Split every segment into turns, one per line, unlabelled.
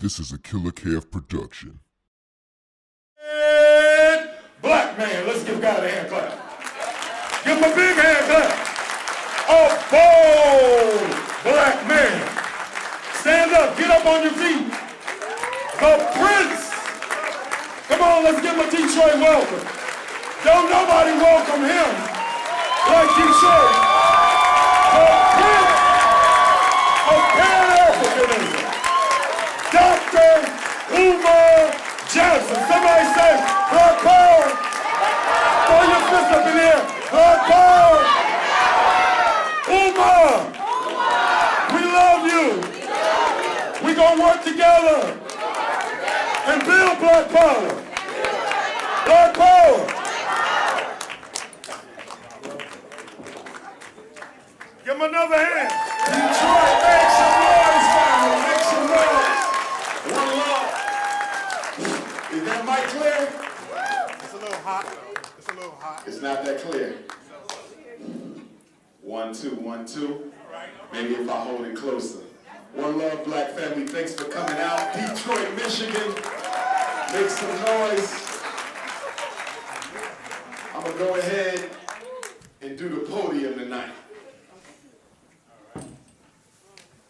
This is a Killer KF production.
And black man, let's give God a hand clap. Give him a big hand clap. A bold black man. Stand up, get up on your feet. The Prince. Come on, let's give him a Detroit welcome. Don't nobody welcome him like Detroit. The Prince of Pan-Africanism. Dr. Umar Johnson. Somebody say, Black Power. Throw your fist up in the air. Black Power. Umar. We love you. We gonna work together and build Black Power. Black Power. Give him another hand. Detroit, make some noise, family. Make some noise. One love. Is that mic clear?
It's a little hot, though. It's a little hot.
It's not that clear. 1, 2, 1, 2. Maybe if I hold it closer. One love, black family. Thanks for coming out. Detroit, Michigan. Make some noise. I'm going to go ahead and do the podium tonight.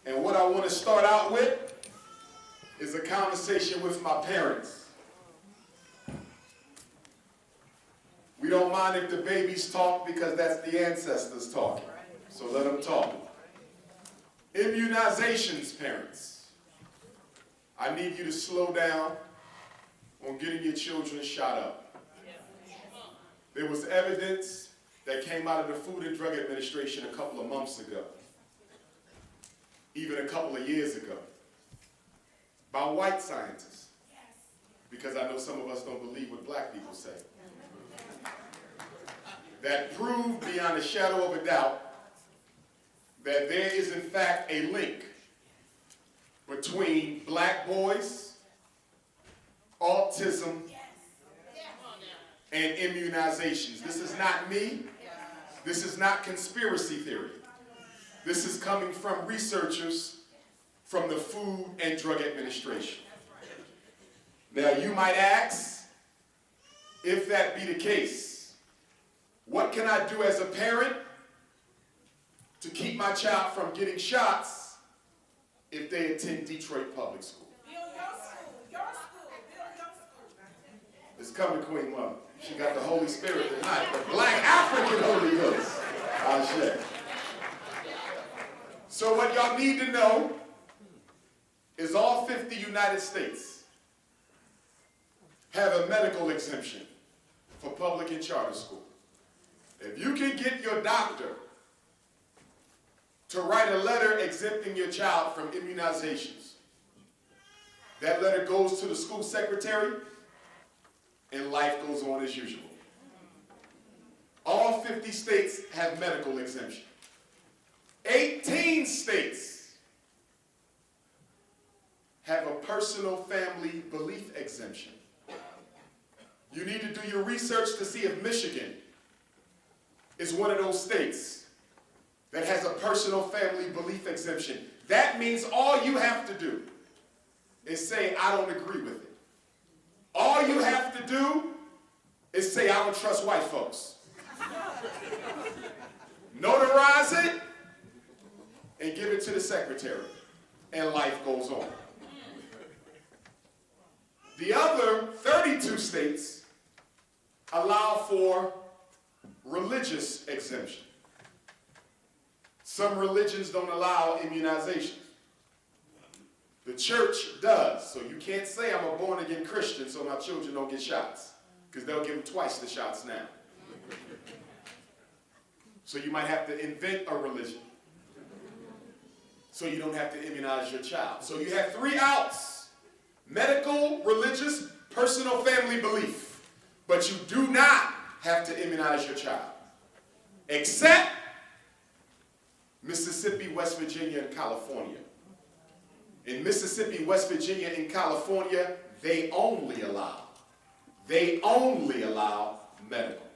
And what I want to start out with is a conversation with my parents. We don't mind if the babies talk because that's the ancestors talking. So let them talk. Immunizations, parents. I need you to slow down on getting your children shot up. There was evidence that came out of the Food and Drug Administration a couple of months ago, even a couple of years ago, by white scientists, because I know some of us don't believe what black people say, that proved beyond a shadow of a doubt that there is in fact a link between black boys, autism, and immunizations. This is not me. This is not conspiracy theory. This is coming from researchers from the Food and Drug Administration. Now you might ask, if that be the case, what can I do as a parent to keep my child from getting shots if they attend Detroit Public School?
Build your school, build your school.
It's coming, Queen Mother. She got the Holy Spirit tonight, the Black African Holy Ghost. Ashe. So what y'all need to know is all 50 United States have a medical exemption for public and charter school. If you can get your doctor to write a letter exempting your child from immunizations, that letter goes to the school secretary and life goes on as usual. All 50 states have medical exemption. 18 states have a personal family belief exemption. You need to do your research to see if Michigan is one of those states that has a personal family belief exemption. That means all you have to do is say, I don't agree with it. All you have to do is say, I don't trust white folks. Notarize it and give it to the secretary, and life goes on. The other 32 states allow for religious exemption. Some religions don't allow immunization. The church does, so you can't say I'm a born-again Christian so my children don't get shots, because they'll give them twice the shots now. So you might have to invent a religion so you don't have to immunize your child. So you have 3 outs: medical, religious, personal family belief. But you do not have to immunize your child, except Mississippi, West Virginia, and California. In Mississippi, West Virginia, and California, they only allow medical.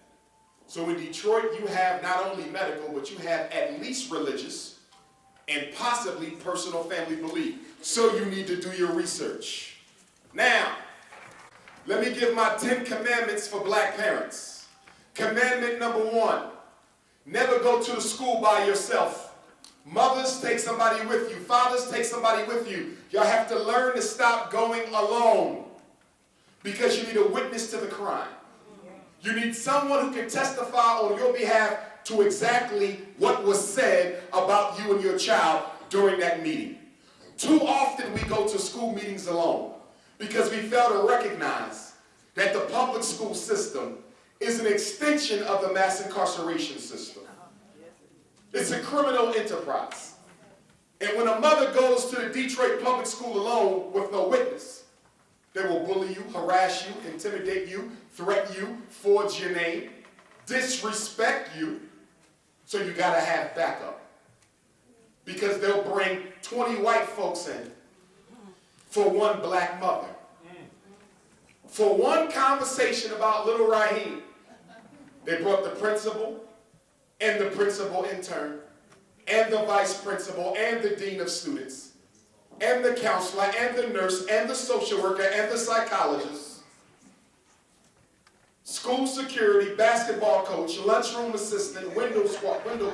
So in Detroit, you have not only medical, but you have at least religious, and possibly personal family belief. So you need to do your research. Now, let me give my 10 commandments for black parents. Commandment number 1, never go to the school by yourself. Mothers, take somebody with you. Fathers, take somebody with you. Y'all have to learn to stop going alone because you need a witness to the crime. You need someone who can testify on your behalf to exactly what was said about you and your child during that meeting. Too often we go to school meetings alone because we fail to recognize that the public school system is an extension of the mass incarceration system. It's a criminal enterprise. And when a mother goes to the Detroit public school alone with no witness, they will bully you, harass you, intimidate you, threaten you, forge your name, disrespect you. So you gotta have backup. Because they'll bring 20 white folks in for one black mother. For one conversation about little Raheem, they brought the principal and the principal intern and the vice principal and the dean of students and the counselor and the nurse and the social worker and the psychologist, school security, basketball coach, lunchroom assistant, window cleaner,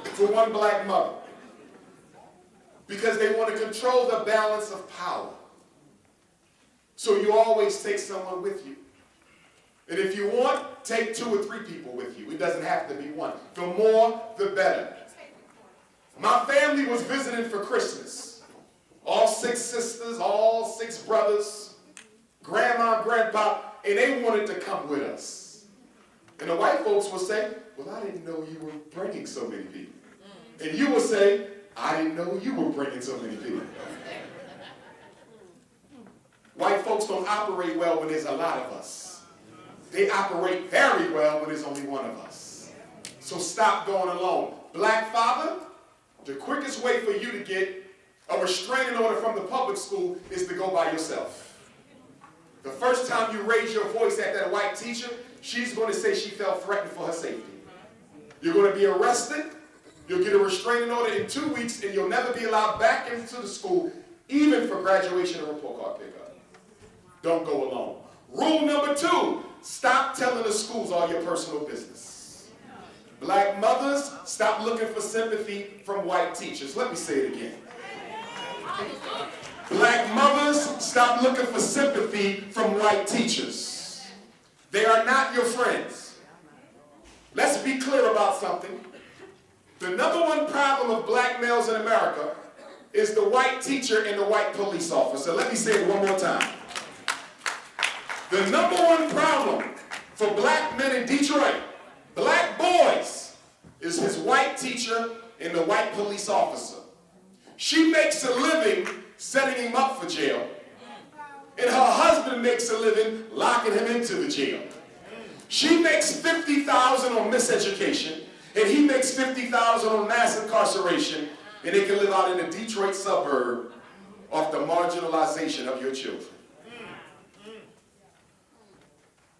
for one black mother. Because they want to control the balance of power. So you always take someone with you. And if you want, take 2 or 3 people with you. It doesn't have to be one. The more, the better. My family was visiting for Christmas. All 6 sisters, all 6 brothers, grandma, grandpa, and they wanted to come with us. And the white folks will say, well, I didn't know you were bringing so many people. And you will say, I didn't know you were bringing so many people. White folks don't operate well when there's a lot of us. They operate very well when there's only one of us. So stop going alone. Black father, the quickest way for you to get a restraining order from the public school is to go by yourself. The first time you raise your voice at that white teacher, she's going to say she felt threatened for her safety. You're going to be arrested. You'll get a restraining order in 2 weeks, and you'll never be allowed back into the school, even for graduation or report card pickup. Don't go alone. Rule number 2, stop telling the schools all your personal business. Black mothers, stop looking for sympathy from white teachers. Let me say it again. Black mothers, stop looking for sympathy from white teachers. They are not your friends. Let's be clear about something. The number 1 problem of black males in America is the white teacher and the white police officer. Let me say it one more time. The number 1 problem for black men in Detroit, black boys, is his white teacher and the white police officer. She makes a living setting him up for jail, and her husband makes a living locking him into the jail. She makes $50,000 on miseducation, and he makes $50,000 on mass incarceration, and they can live out in a Detroit suburb off the marginalization of your children.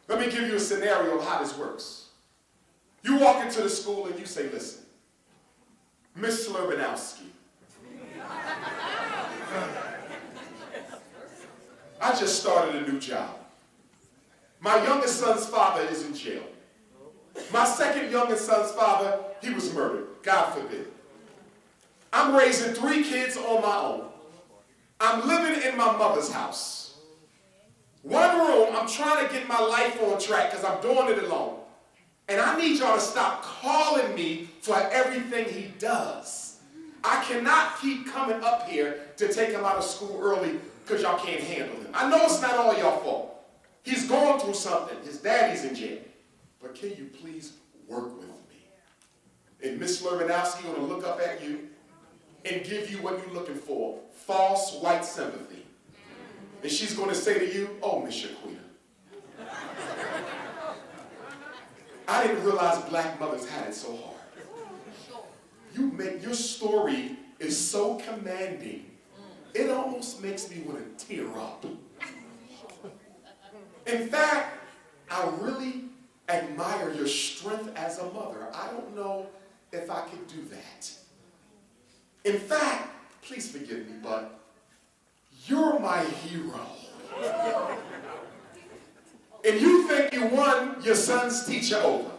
Let me give you a scenario of how this works. You walk into the school and you say, listen, Miss Slurbanowski, I just started a new job. My youngest son's father is in jail. My second youngest son's father, he was murdered, God forbid. I'm raising 3 kids on my own. I'm living in my mother's house. One room, I'm trying to get my life on track because I'm doing it alone. And I need y'all to stop calling me for everything he does. I cannot keep coming up here to take him out of school early because y'all can't handle him. I know it's not all y'all fault. He's going through something. His daddy's in jail. But can you please work with me? And Miss Slurbanowski going to look up at you and give you what you're looking for, false white sympathy. And she's going to say to you, oh, Miss Shaquita, I didn't realize black mothers had it so hard. Your story is so commanding, it almost makes me want to tear up. In fact, I really admire your strength as a mother. I don't know if I could do that.
In fact, please forgive me, but you're my hero. And you think you won your son's teacher over.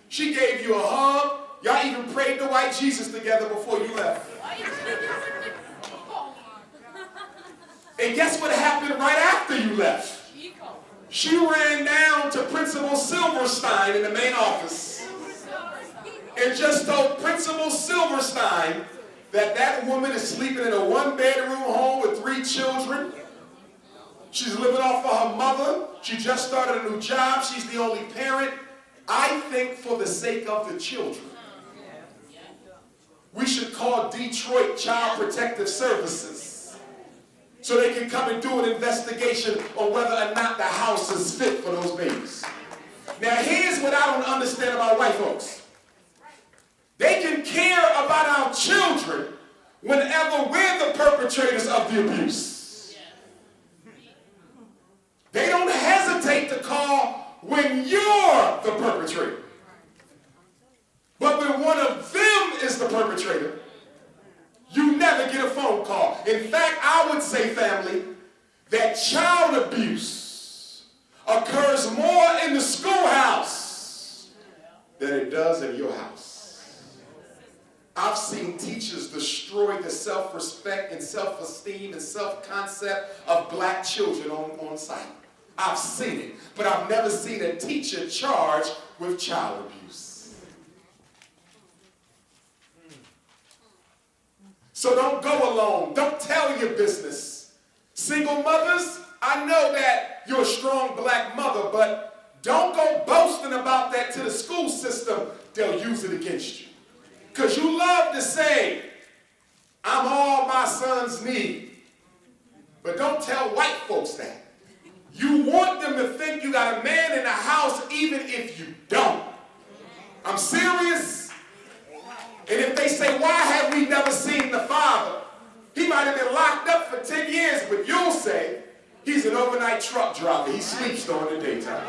She gave you a hug. Y'all even prayed the white Jesus together before you left. And guess what happened right after you left? She ran down to Principal Silverstein in the main office and just told Principal Silverstein that that woman is sleeping in a one-bedroom home with 3 children. She's living off of her mother. She just started a new job. She's the only parent. I think for the sake of the children, we should call Detroit Child Protective Services so they can come and do an investigation on whether or not the house is fit for those babies. Now here's what I don't understand about white folks. They can care about our children whenever we're the perpetrators of the abuse. They don't hesitate to call when you're the perpetrator. But when one of them is the perpetrator, you never get a phone call. In fact, I would say, family, that child abuse occurs more in the schoolhouse than it does in your house. I've seen teachers destroy the self-respect and self-esteem and self-concept of black children on site. I've seen it, but I've never seen a teacher charged with child abuse. So don't go alone. Don't tell your business. Single mothers, I know that you're a strong black mother, but don't go boasting about that to the school system. They'll use it against you. Because you love to say, I'm all my sons need. But don't tell white folks that. You want them to think you got a man in the house even if you don't. I'm serious. And if they say, why have we never seen the father? He might have been locked up for 10 years, but you'll say, he's an overnight truck driver. He sleeps during the daytime.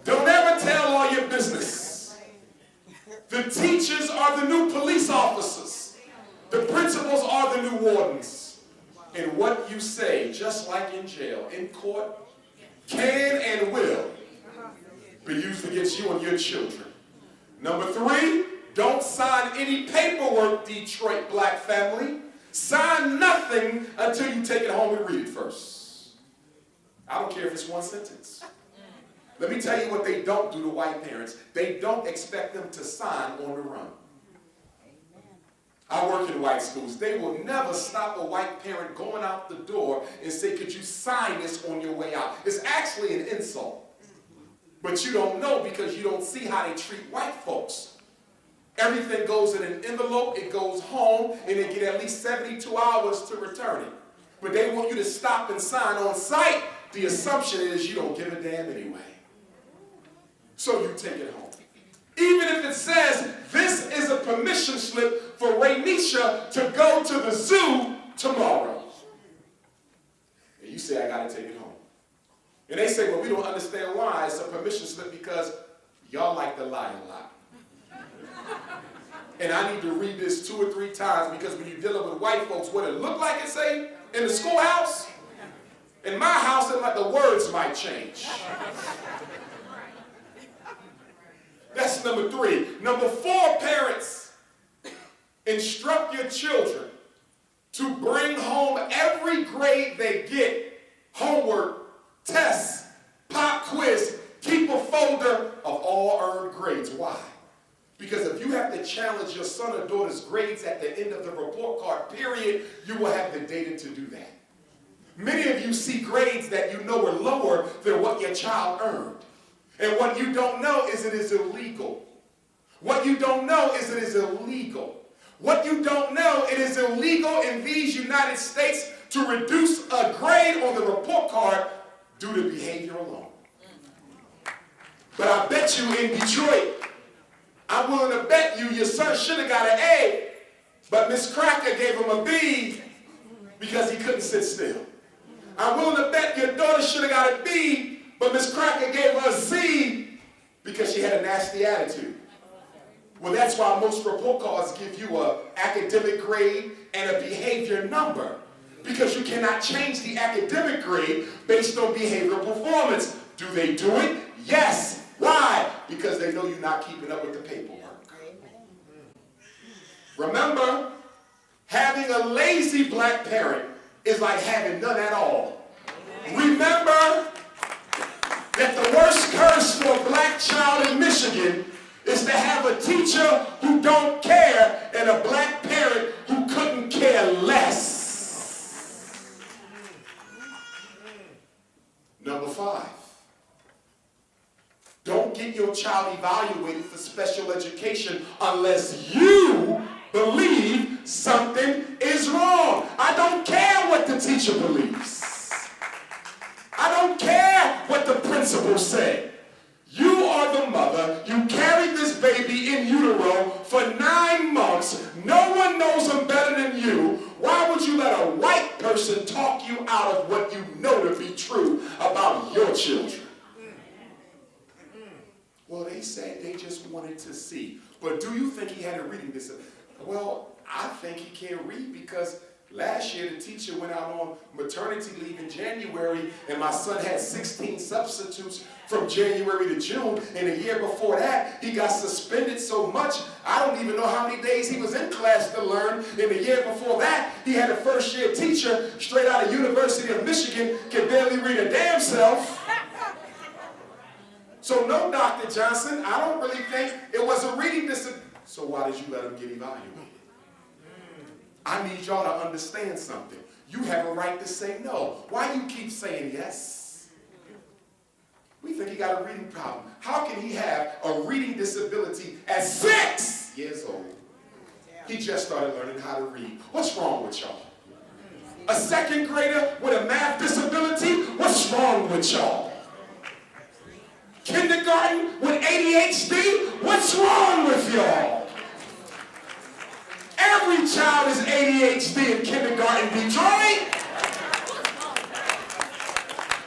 Don't ever tell all your business. The teachers are the new police officers. The principals are the new wardens. And what you say, just like in jail, in court, can and will be used against you and your children. Number 3, don't sign any paperwork, Detroit black family. Sign nothing until you take it home and read it first. I don't care if it's one sentence. Let me tell you what they don't do to white parents. They don't expect them to sign on the run. I work in white schools. They will never stop a white parent going out the door and say, could you sign this on your way out? It's actually an insult. But you don't know because you don't see how they treat white folks. Everything goes in an envelope, it goes home, and they get at least 72 hours to return it. But they want you to stop and sign on site. The assumption is you don't give a damn anyway. So you take it home. Even if it says, this is a permission slip for Raynisha to go to the zoo tomorrow. And you say, I got to take it home. And they say, well, we don't understand why it's a permission slip because y'all like to lie a lot. And I need to read this 2 or 3 times because when you're dealing with white folks, what it look like it say in the schoolhouse, in my house, it like the words might change. That's number 3. Number 4, parents, instruct your children to bring home every grade they get, homework, tests, pop quiz, keep a folder of all earned grades. Why? Because if you have to challenge your son or daughter's grades at the end of the report card period, you will have the data to do that. Many of you see grades that you know are lower than what your child earned. And what you don't know is it is illegal. What you don't know is it is illegal. What you don't know, it is illegal in these United States to reduce a grade on the report card due to behavior alone. But I bet you in Detroit, I'm willing to bet you your son should have got an A, but Miss Cracker gave him a B because he couldn't sit still. I'm willing to bet your daughter should have got a B, but Miss Cracker gave her a C because she had a nasty attitude. Well, that's why most report cards give you an academic grade and a behavior number, because you cannot change the academic grade based on behavioral performance. Do they do it? Yes. Why? Because they know you're not keeping up with the paperwork. Remember, having a lazy black parent is like having none at all. Remember that the worst curse for a black child in Michigan is to have a teacher who don't care and a black parent who couldn't care less. Number 5. Don't get your child evaluated for special education unless you believe something is wrong. I don't care what the teacher believes. I don't care what the principal said. You are the mother. You carried this baby in utero for 9 months. No one knows him better than you. Why would you let a white person talk you out of what you know to be true about your children? Well, they said they just wanted to see. But do you think he had a reading disability? Well, I think he can't read because last year the teacher went out on maternity leave in January and my son had 16 substitutes from January to June, and the year before that he got suspended so much I don't even know how many days he was in class to learn. And the year before that he had a first-year teacher straight out of University of Michigan, can barely read a damn self. So no, Dr. Johnson, I don't really think it was a reading disability. So why did you let him get evaluated? I need y'all to understand something. You have a right to say no. Why do you keep saying yes? We think he got a reading problem. How can he have a reading disability at 6 years old? He just started learning how to read. What's wrong with y'all? A 2nd grader with a math disability? What's wrong with y'all? Kindergarten with ADHD? What's wrong with y'all? Every child is ADHD in kindergarten, Detroit.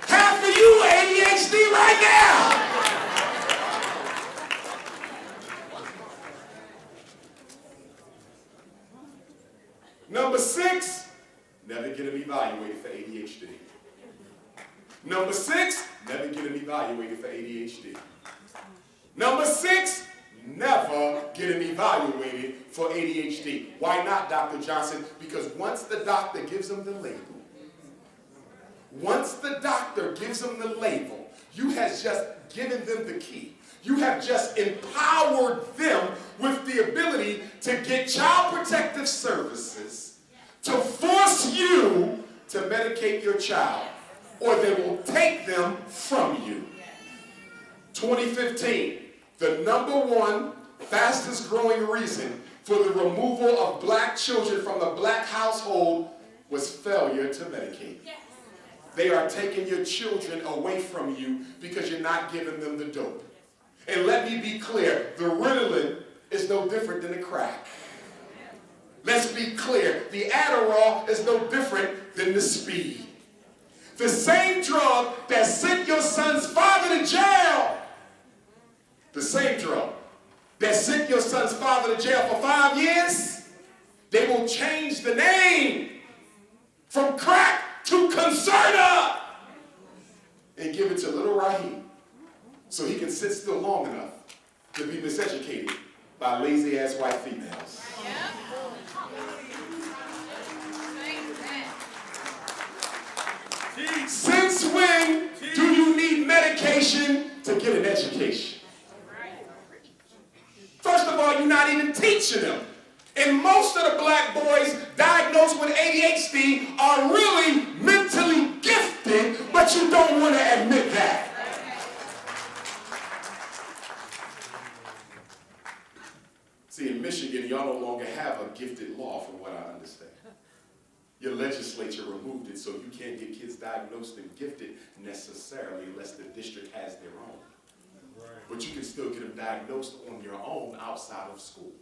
Half of you ADHD right now. Number 6, never get him evaluated for ADHD. Number 6, never get him evaluated for ADHD. Number 6, never get him evaluated for ADHD. Why not, Dr. Johnson? Because once the doctor gives him the label, you have just given them the key. You have just empowered them with the ability to get child protective services to force you to medicate your child, or they will take them from you. 2015, the number 1 fastest growing reason for the removal of black children from the black household was failure to medicate. They are taking your children away from you because you're not giving them the dope. And let me be clear, the Ritalin is no different than the crack. Let's be clear, the Adderall is no different than the speed. The same drug that sent your son's father to jail, the same drug that sent your son's father to jail for 5 years, they will change the name from crack to Concerta and give it to little Raheem so he can sit still long enough to be miseducated by lazy-ass white females. Since when do you need medication to get an education? First of all, you're not even teaching them. And most of the black boys diagnosed with ADHD are really mentally gifted, but you don't want to admit that. See, in Michigan, y'all no longer have a gifted law, from what I understand. Your legislature removed it, so you can't get kids diagnosed and gifted necessarily unless the district has their own. Right. But you can still get them diagnosed on your own outside of school.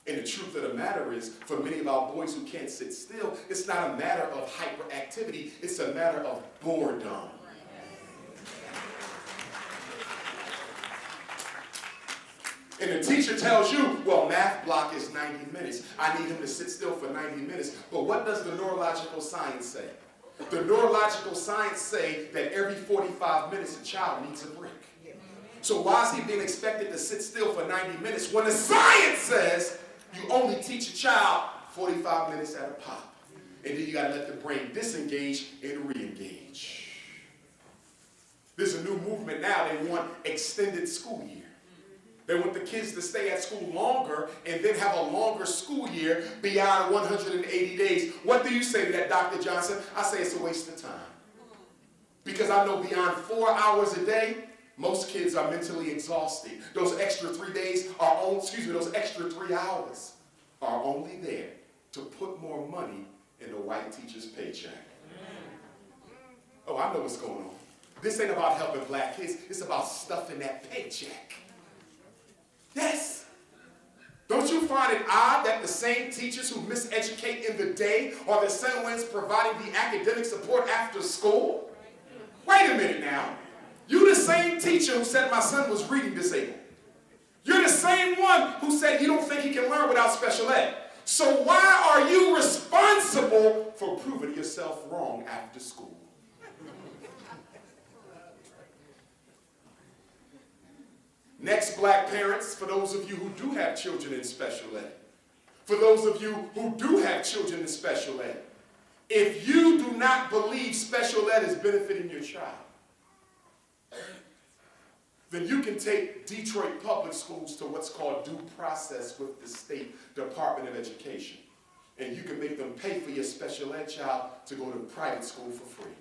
And the truth of the matter is, for many of our boys who can't sit still, it's not a matter of hyperactivity, it's a matter of boredom. And the teacher tells you, well, math block is 90 minutes. I need him to sit still for 90 minutes. But what does the neurological science say? The neurological science say that every 45 minutes a child needs a break. So why is he being expected to sit still for 90 minutes when the science says you only teach a child 45 minutes at a pop? And then you got to let the brain disengage and re-engage. There's a new movement now. They want extended school year. They want the kids to stay at school longer and then have a longer school year beyond 180 days. What do you say to that, Dr. Johnson? I say it's a waste of time. Because I know beyond 4 hours a day, most kids are mentally exhausted. Those extra 3 days are on, those extra 3 hours are only there to put more money in the white teacher's paycheck. Oh, I know what's going on. This ain't about helping black kids. It's about stuffing that paycheck. Yes. Don't you find it odd that the same teachers who miseducate in the day are the same ones providing the academic support after school? Wait a minute now. You the same teacher who said my son was reading disabled. You're the same one who said you don't think he can learn without special ed. So why are you responsible for proving yourself wrong after school? Next, black parents, for those of you who do have children in special ed, for those of you who do have children in special ed, if you do not believe special ed is benefiting your child, then you can take Detroit public schools to what's called due process with the State Department of Education. And you can make them pay for your special ed child to go to private school for free.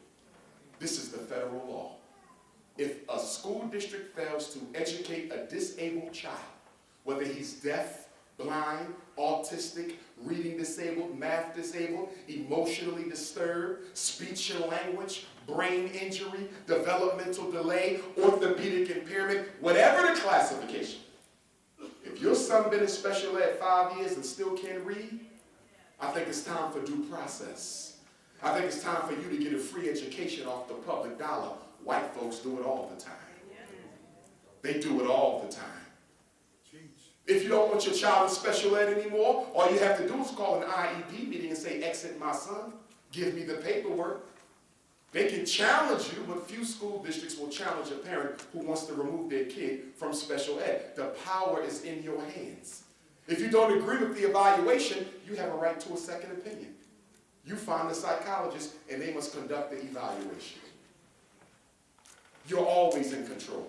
This is the federal law. If a school district fails to educate a disabled child, whether he's deaf, blind, autistic, reading disabled, math disabled, emotionally disturbed, speech and language, brain injury, developmental delay, orthopedic impairment, whatever the classification, if your son been in special ed 5 years and still can't read, I think it's time for due process. I think it's time for you to get a free education off the public dollar. White folks do it all the time. They do it all the time. If you don't want your child in special ed anymore, all you have to do is call an IEP meeting and say, exit my son, give me the paperwork. They can challenge you, but few school districts will challenge a parent who wants to remove their kid from special ed. The power is in your hands. If you don't agree with the evaluation, you have a right to a second opinion. You find the psychologist, and they must conduct the evaluation. You're always in control.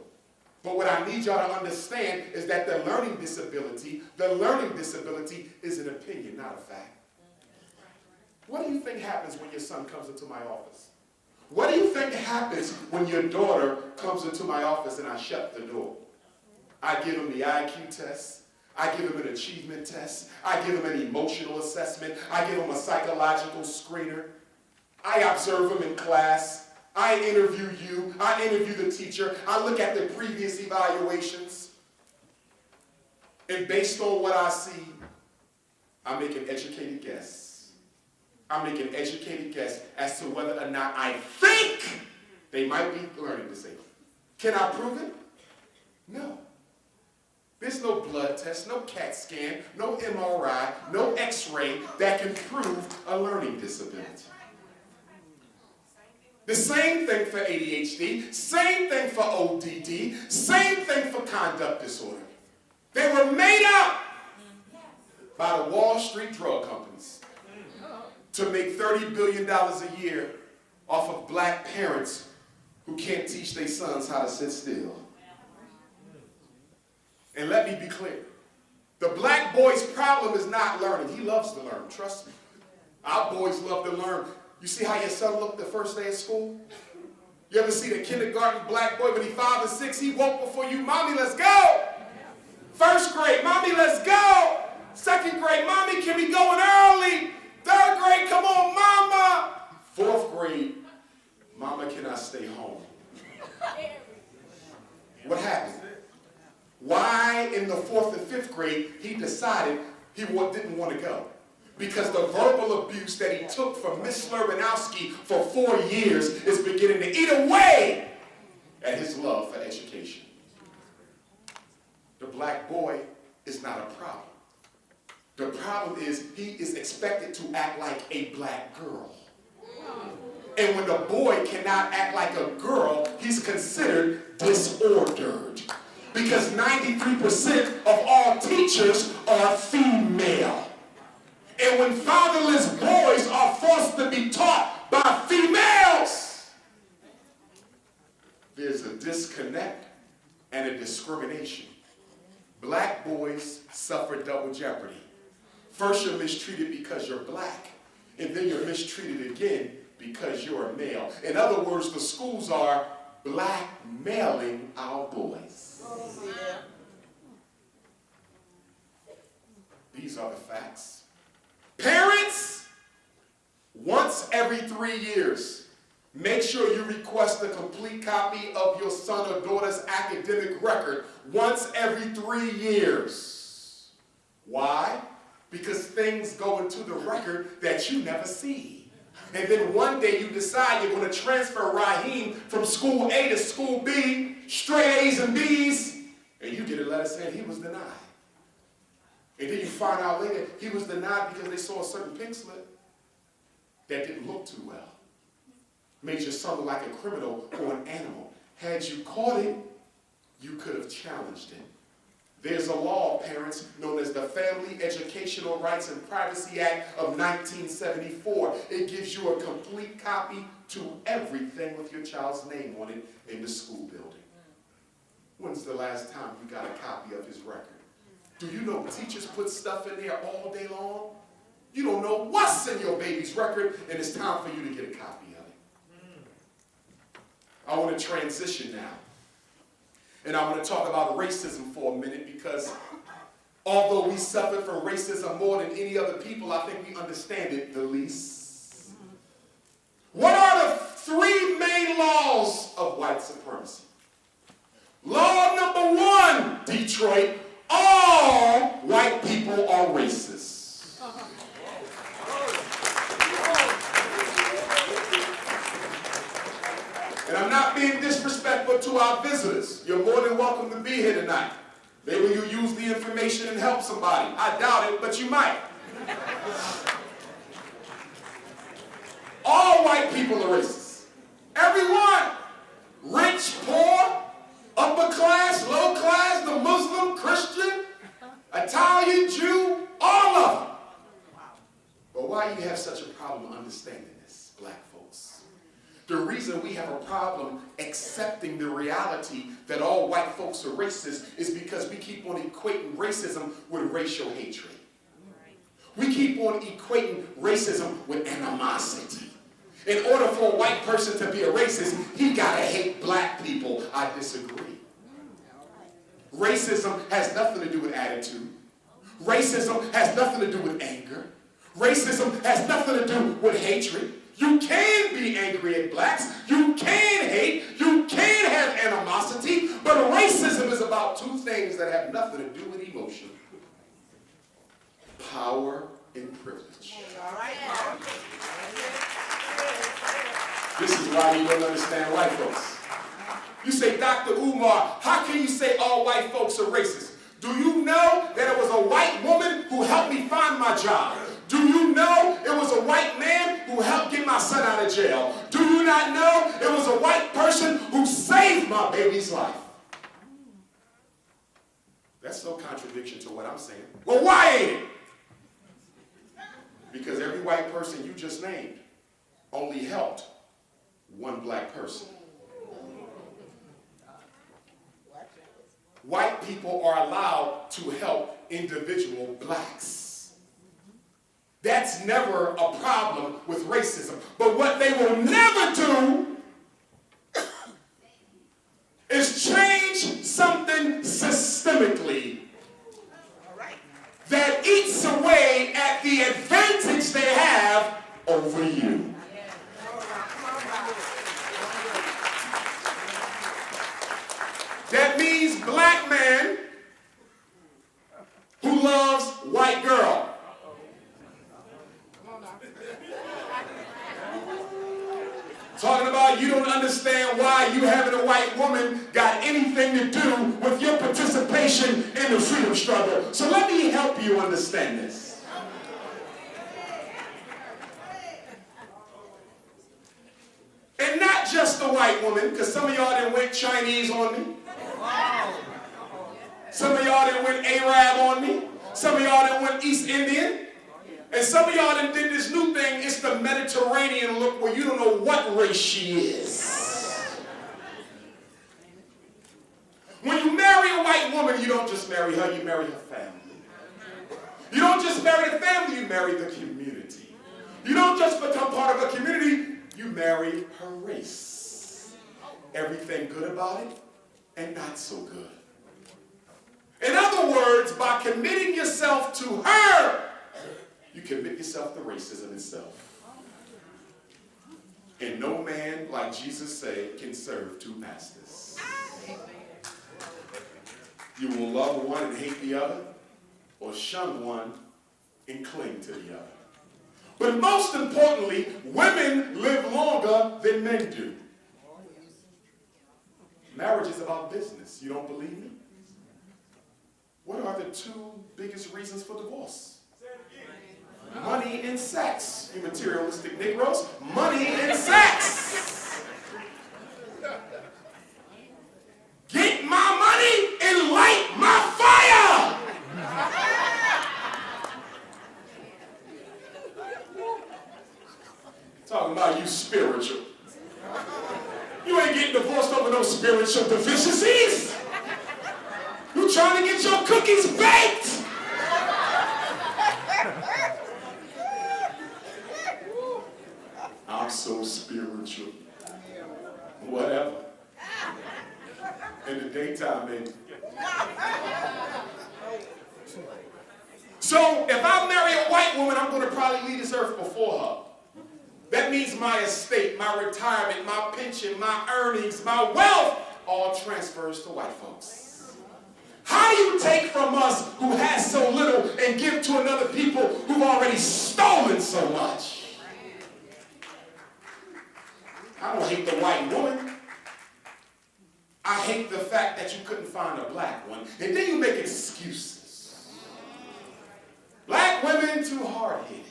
But what I need y'all to understand is that the learning disability is an opinion, not a fact. What do you think happens when your son comes into my office? What do you think happens when your daughter comes into my office and I shut the door? I give them the IQ test. I give them an achievement test. I give them an emotional assessment. I give them a psychological screener. I observe them in class. I interview you. I interview the teacher. I look at the previous evaluations. And based on what I see, I make an educated guess. I make an educated guess as to whether or not I think they might be learning disabled. Can I prove it? No. There's no blood test, no CAT scan, no MRI, no X-ray that can prove a learning disability. The same thing for ADHD, same thing for ODD, same thing for conduct disorder. They were made up by the Wall Street drug companies to make $30 billion a year off of black parents who can't teach their sons how to sit still. And let me be clear. The black boy's problem is not learning. He loves to learn, trust me. Our boys love to learn. You see how your son looked the first day of school? You ever see the kindergarten black boy when he's 5 and 6, he woke before you, mommy, let's go. First grade, mommy, let's go. Second grade, mommy, can we go in early? Third grade, come on, mama. Fourth grade, mama, can I stay home? What happened? Why in the 4th and 5th grade he decided he didn't want to go? Because the verbal abuse that he took from Miss Slurbanowski for 4 years is beginning to eat away at his love for education. The black boy problem is he is expected to act like a black girl. And when the boy cannot act like a girl, he's considered disordered. Because 93% of all teachers are female. And when fatherless boys are forced to be taught by females, there's a disconnect and a discrimination. Black boys suffer double jeopardy. First, you're mistreated because you're black, and then you're mistreated again because you're a male. In other words, the schools are blackmailing our boys. These are the facts. Parents, once every 3 years, make sure you request a complete copy of your son or daughter's academic record once every 3 years. Why? Because things go into the record that you never see. And then one day you decide you're going to transfer Raheem from school A to school B, straight A's and B's, and you get a letter saying he was denied. And then you find out later he was denied because they saw a certain pink slip that didn't look too well. Made your son look like a criminal or an animal. Had you caught it, you could have challenged it. There's a law, parents, known as the Family Educational Rights and Privacy Act of 1974. It gives you a complete copy to everything with your child's name on it in the school building. When's the last time you got a copy of his record? Do you know teachers put stuff in there all day long? You don't know what's in your baby's record, and it's time for you to get a copy of it. I want to transition now. And I want to talk about racism for a minute, because although we suffer from racism more than any other people, I think we understand it the least. What are the 3 main laws of white supremacy? Law number 1, Detroit, all white people are racist. And I'm not being disrespectful to our visitors. You're more than welcome to be here tonight. Maybe you use the information and help somebody. I doubt it, but you might. All white people are racist. Everyone. Rich, poor, upper class, low class, the Muslim, Christian, Italian, Jew, all of them. But why do you have such a problem understanding this, black folks? The reason we have a problem accepting the reality that all white folks are racist is because we keep on equating racism with racial hatred. We keep on equating racism with animosity. In order for a white person to be a racist, he gotta hate black people. I disagree. Racism has nothing to do with attitude. Racism has nothing to do with anger. Racism has nothing to do with hatred. You can be angry at blacks. You can hate. You can have animosity. But racism is about 2 things that have nothing to do with emotion. Power and privilege. This is why you don't understand white folks. You say, Dr. Umar, how can you say all white folks are racist? Do you know that it was a white woman who helped me find my job? Do you know it was a white man who helped get my son out of jail? Do you not know it was a white person who saved my baby's life? That's no contradiction to what I'm saying. Well, why ain't it? Because every white person you just named only helped one black person. White people are allowed to help individual blacks. That's never a problem with racism. But what they will never do is change something systemically that eats away at the advantage they have over you. That means black man who loves white girl. Talking about you don't understand why you having a white woman got anything to do with your participation in the freedom struggle. So let me help you understand this. just a white woman, because some of y'all done went Chinese on me. Some of y'all done went Arab on me. Some of y'all done went East Indian. And some of y'all done did this new thing. It's the Mediterranean look where you don't know what race she is. When you marry a white woman, you don't just marry her, you marry her family. You don't just marry the family, you marry the community. You don't just become part of a community, you marry her race. Everything good about it and not so good. In other words, by committing yourself to her, you commit yourself to racism itself. And no man, like Jesus said, can serve two masters. You will love one and hate the other, or shun one and cling to the other. But most importantly, women live longer than men do. Marriage is about business. You don't believe me? What are the two biggest reasons for divorce? Money and sex. You materialistic Negroes. Money and sex. Get my money and light my fire. Talking about you spiritual. You ain't getting divorced over no spiritual deficiencies. You trying to get your cookies baked. I'm so spiritual. Whatever. In the daytime, baby. So if I marry a white woman, I'm going to probably leave this earth before her. That means my estate, my retirement, my pension, my earnings, my wealth, all transfers to white folks. How do you take from us who has so little and give to another people who've already stolen so much? I don't hate the white woman. I hate the fact that you couldn't find a black one. And then you make excuses. Black women too hard-headed.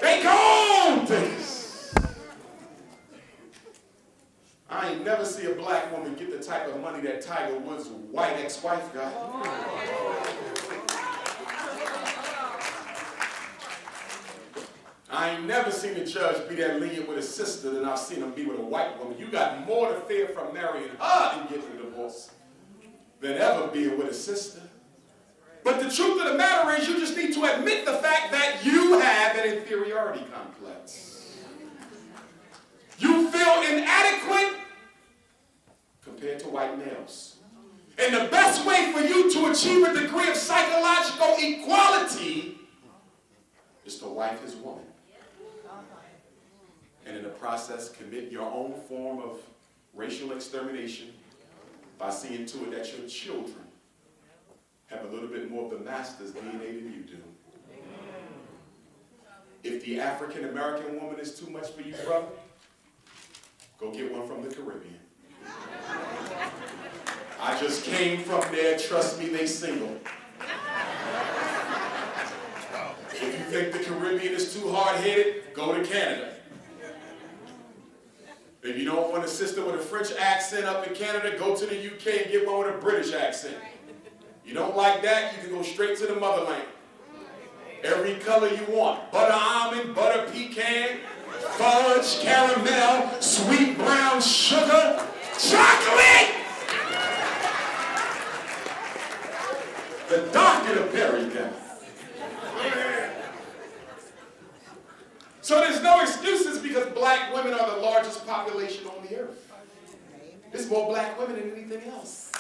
They gone things. I ain't never see a black woman get the type of money that Tiger Woods' white ex-wife got. I ain't never seen a judge be that lenient with a sister than I've seen him be with a white woman. You got more to fear from marrying her and getting a divorce than ever being with a sister. But the truth of the matter is you just need to admit the fact that you have an inferiority complex. You feel inadequate compared to white males. And the best way for you to achieve a degree of psychological equality is to wife his woman. And in the process, commit your own form of racial extermination by seeing to it that your children have a little bit more of the master's DNA than you do. If the African-American woman is too much for you, brother, go get one from the Caribbean. I just came from there. Trust me, they single. If you think the Caribbean is too hard-headed, go to Canada. If you don't want a sister with a French accent up in Canada, go to the UK and get one with a British accent. You don't like that, you can go straight to the motherland. Every color you want. Butter almond, butter pecan, fudge, caramel, sweet brown sugar, chocolate! The darker the berry then. So there's no excuses because black women are the largest population on the earth. There's more black women than anything else.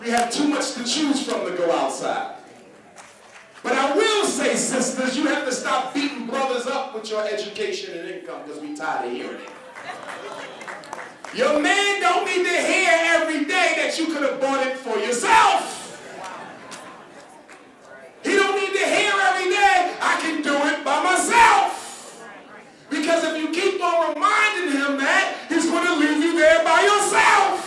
We have too much to choose from to go outside. But I will say, sisters, you have to stop beating brothers up with your education and income because we tired of hearing it. Your man don't need to hear every day that you could have bought it for yourself. He don't need to hear every day, I can do it by myself. Because if you keep on reminding him that, he's going to leave you there by yourself.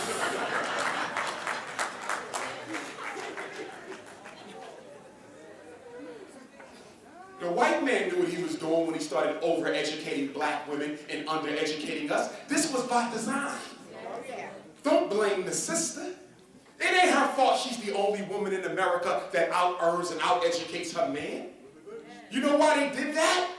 The white man man knew what he was doing when he started overeducating black women and undereducating us. This was by design. Don't blame the sister. It ain't her fault she's the only woman in America that out-earns and out-educates her man. You know why they did that?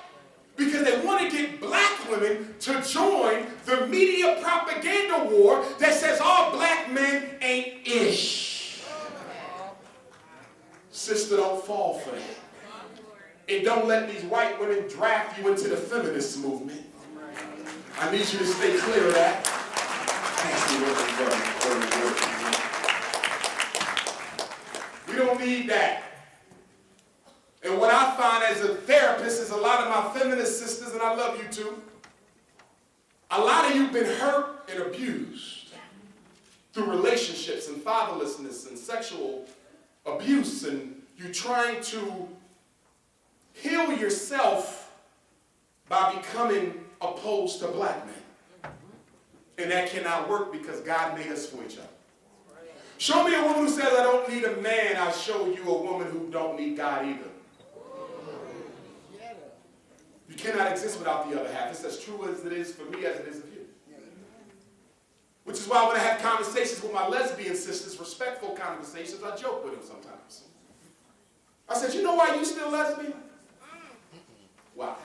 Because they want to get black women to join the media propaganda war that says all black men ain't ish. Sister, don't fall for that. And don't let these white women draft you into the feminist movement. I need you to stay clear of that. We don't need that. And what I find as a therapist is a lot of my feminist sisters, and I love you too, a lot of you have been hurt and abused through relationships and fatherlessness and sexual abuse, and you're trying to heal yourself by becoming opposed to black men. And that cannot work because God made us for each other. Show me a woman who says, I don't need a man. I'll show you a woman who don't need God either. You cannot exist without the other half. It's as true as it is for me as it is of you. Which is why when I have conversations with my lesbian sisters, respectful conversations, I joke with them sometimes. I said, you know why you still lesbian? Why?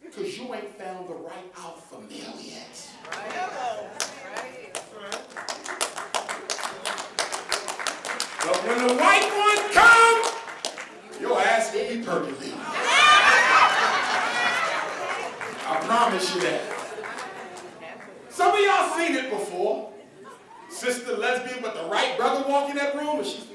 Because you ain't found the right alpha male yet. But when the white one comes, your ass will be percolating. I promise you that. Some of y'all seen it before. Sister lesbian, but the right brother walk in that room and she's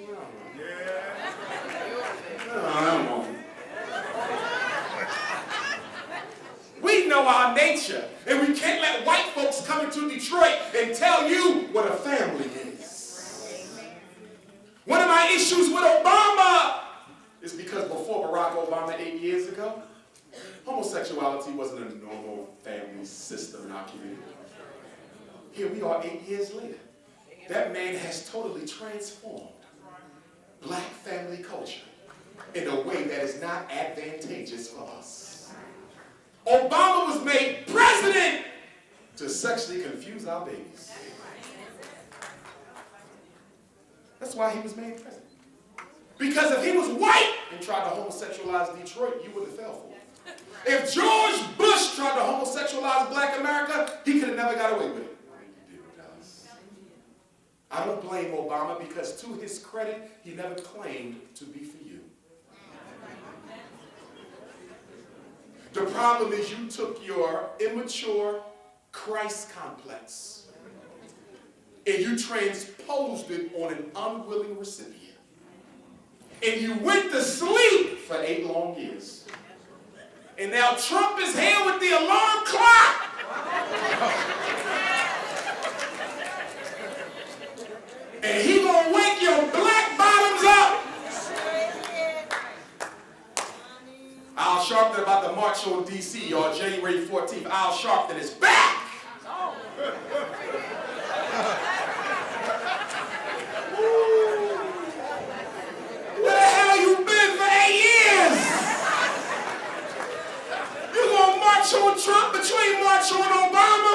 we know our nature, and we can't let white folks come into Detroit and tell you what a family is. One of my issues with Obama is because before Barack Obama 8 years ago, homosexuality wasn't a normal family system in our community. Here we are 8 years later. That man has totally transformed black family culture in a way that is not advantageous for us. Obama was made president to sexually confuse our babies. That's why he was made president. Because if he was white and tried to homosexualize Detroit, you wouldn't have fell for it. If George Bush tried to homosexualize black America, he could have never got away with it. I don't blame Obama because to his credit, he never claimed to be for you. The problem is you took your immature Christ complex and you transposed it on an unwilling recipient. And you went to sleep for 8 long years. And now Trump is here with the alarm clock. And he gonna wake your black bottoms up. Al Sharpton about the march on D.C. on January 14th. Al Sharpton is back. Where the hell you been for 8 years? You gonna march on Trump, but you ain't march on Obama?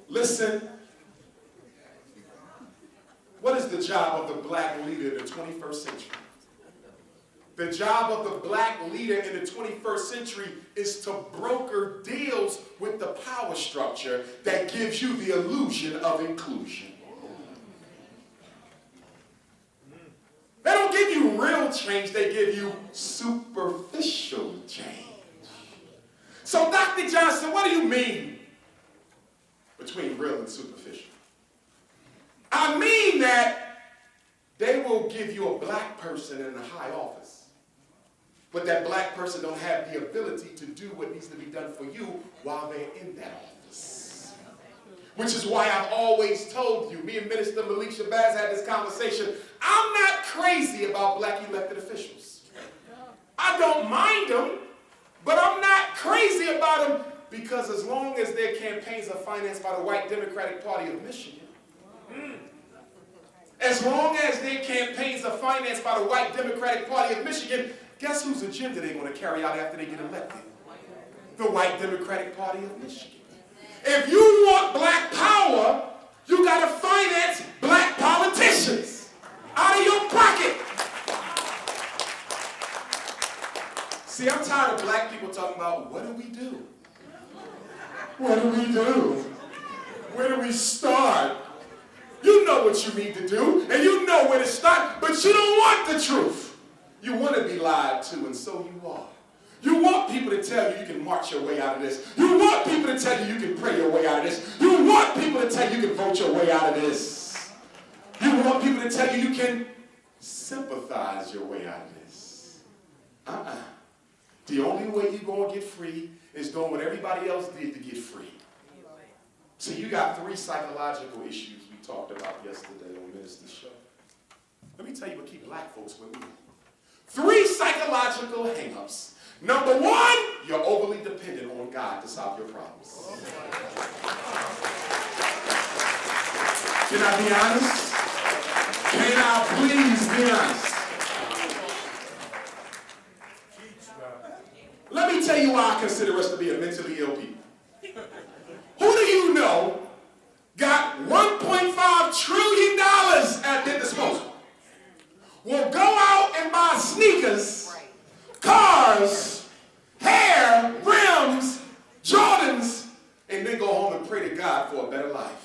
Listen, what is the job of the black leader in the 21st century? The job of the black leader in the 21st century is to broker deals with the power structure that gives you the illusion of inclusion. They don't give you real change, they give you superficial change. So Dr. Johnson, what do you mean between real and superficial? I mean that they will give you a black person in a high office, but that black person don't have the ability to do what needs to be done for you while they're in that office. Which is why I've always told you, me and Minister Malik Shabazz had this conversation, I'm not crazy about black elected officials. I don't mind them, but I'm not crazy about them because as long as their campaigns are financed by the white Democratic Party of Michigan, As long as their campaigns are financed by the white Democratic Party of Michigan, guess whose agenda they're going to carry out after they get elected? The white Democratic Party of Michigan. If you want black power, you got to finance black politicians out of your pocket. See, I'm tired of black people talking about, what do we do? What do we do? Where do we start? You know what you need to do, and you know where to start, but you don't want the truth. You want to be lied to, and so you are. You want people to tell you you can march your way out of this. You want people to tell you you can pray your way out of this. You want people to tell you you can vote your way out of this. You want people to tell you you can sympathize your way out of this. The only way you're going to get free is doing what everybody else did to get free. So you got 3 psychological issues we talked about yesterday on Minister's Show. Let me tell you what keep black folks with me. 3 psychological hang-ups. Number 1, you're overly dependent on God to solve your problems. Can I be honest? Can I please be honest? Let me tell you why I consider us to be a mentally ill people. Who do you know got $1.5 trillion at their disposal? Will go out and buy sneakers, cars, hair, rims, Jordans, and then go home and pray to God for a better life.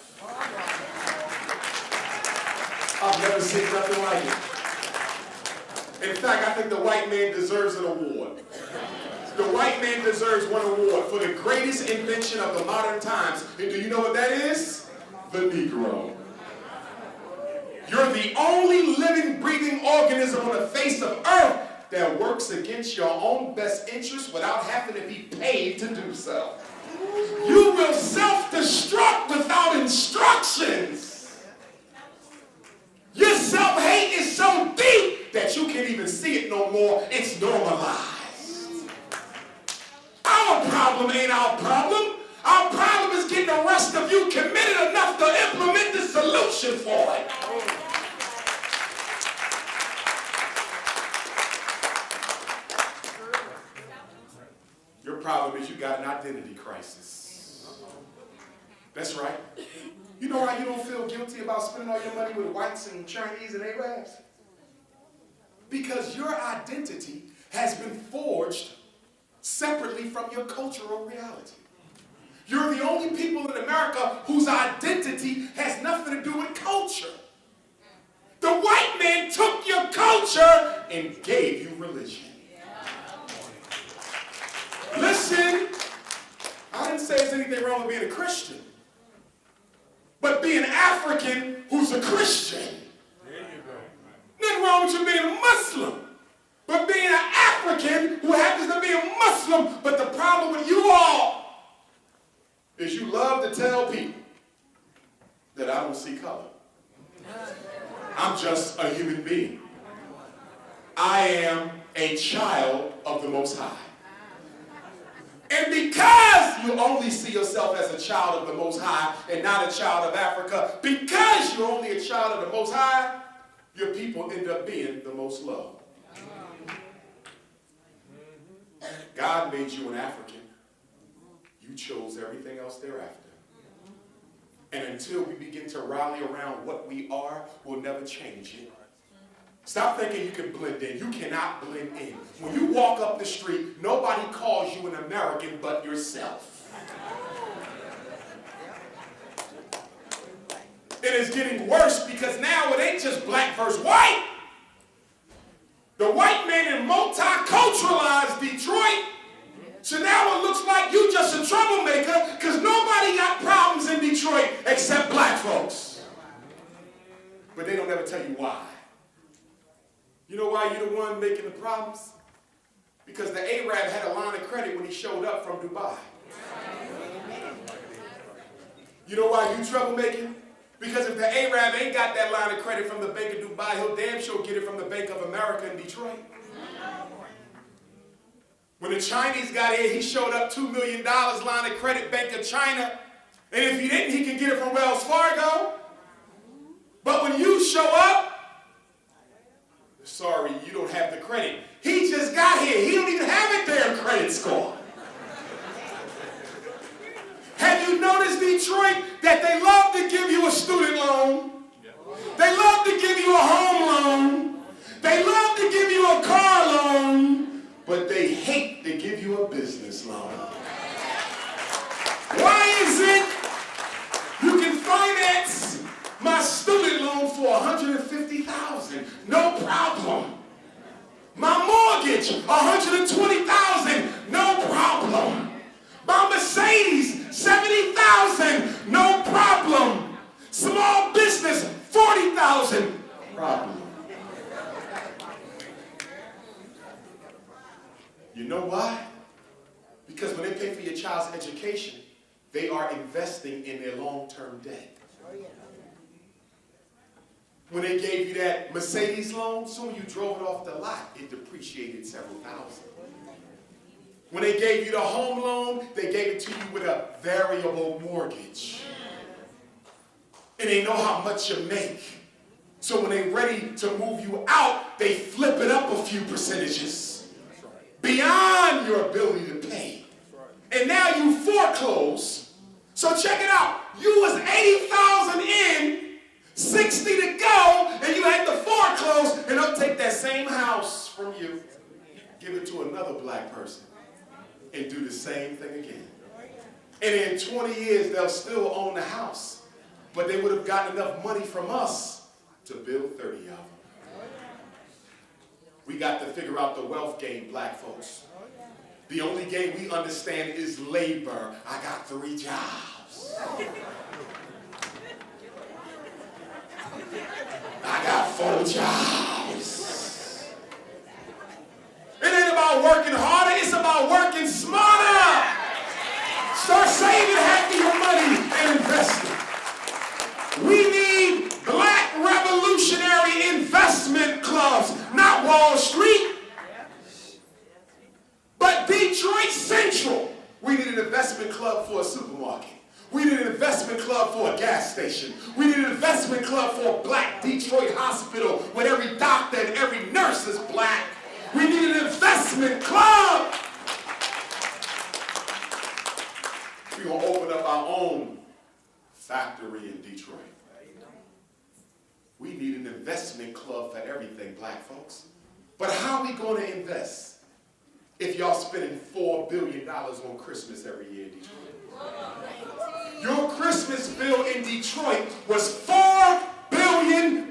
I've never seen nothing like it. In fact, I think the white man deserves an award. The white man deserves one award for the greatest invention of the modern times. And do you know what that is? The Negro. You're the only living, breathing organism on the face of earth that works against your own best interest without having to be paid to do so. You will self-destruct without instructions. Your self-hate is so deep that you can't even see it no more. It's normalized. Our problem ain't our problem. Our problem is getting the rest of you committed enough to implement the solution for it. Your problem is you got an identity crisis. That's right. You know why you don't feel guilty about spending all your money with whites and Chinese and Arabs? Because your identity has been forged separately from your cultural reality. You're the only people in America whose identity has nothing to do with culture. The white man took your culture and gave you religion. Listen, I didn't say there's anything wrong with being a Christian, but being African who's a Christian. Nothing wrong with you being a Muslim. But being an African who happens to be a Muslim, but the problem with you all is you love to tell people that I don't see color. I'm just a human being. I am a child of the Most High. And because you only see yourself as a child of the Most High and not a child of Africa, because you're only a child of the Most High, your people end up being the most low. God made you an African. You chose everything else thereafter. And until we begin to rally around what we are, we'll never change it. Stop thinking you can blend in. You cannot blend in. When you walk up the street, nobody calls you an American but yourself. It is getting worse because now it ain't just black versus white. The white man in multiculturalized Detroit, so now it looks like you just a troublemaker because nobody got problems in Detroit except black folks. But they don't ever tell you why. You know why you're the one making the problems? Because the Arab had a line of credit when he showed up from Dubai. You know why you troublemaking? Because if the Arab ain't got that line of credit from the Bank of Dubai, he'll damn sure get it from the Bank of America in Detroit. When the Chinese got here, he showed up $2 million line of credit, Bank of China. And if he didn't, he could get it from Wells Fargo. But when you show up, sorry, you don't have the credit. He just got here. He don't even have a damn credit score. Have you noticed, Detroit, that they love to give you a student loan? They love to give you a home loan. They love to give you a car loan. But they hate to give you a business loan. Why is it you can finance my student loan for $150,000? No problem. My mortgage, $120,000, no problem. My Mercedes, $70,000, no problem. Small business, $40,000, problem. You know why? Because when they pay for your child's education, they are investing in their long-term debt. When they gave you that Mercedes loan, soon when you drove it off the lot, it depreciated several thousand. When they gave you the home loan, they gave it to you with a variable mortgage. And they know how much you make. So when they're ready to move you out, they flip it up a few percentages beyond your ability to pay. And now you foreclose. So check it out. You was 80,000 in, 60 to go, and you had to foreclose, and they'll take that same house from you, give it to another black person, and do the same thing again. And in 20 years, they'll still own the house, but they would have gotten enough money from us to build 30 of them. We got to figure out the wealth game, black folks. The only game we understand is labor. I got 3 jobs. I got 4 jobs. It ain't about working harder, it's about working smarter. Start saving half of your money and invest it. We need black revolutionary investment clubs, not Wall Street, but Detroit Central. We need an investment club for a supermarket. We need an investment club for a gas station. We need an investment club for a black Detroit hospital where every doctor and every nurse is black. We need an investment club. We're going to open up our own factory in Detroit. We need an investment club for everything, black folks. But how are we going to invest if y'all spending $4 billion on Christmas every year in Detroit? Your Christmas bill in Detroit was $4 billion.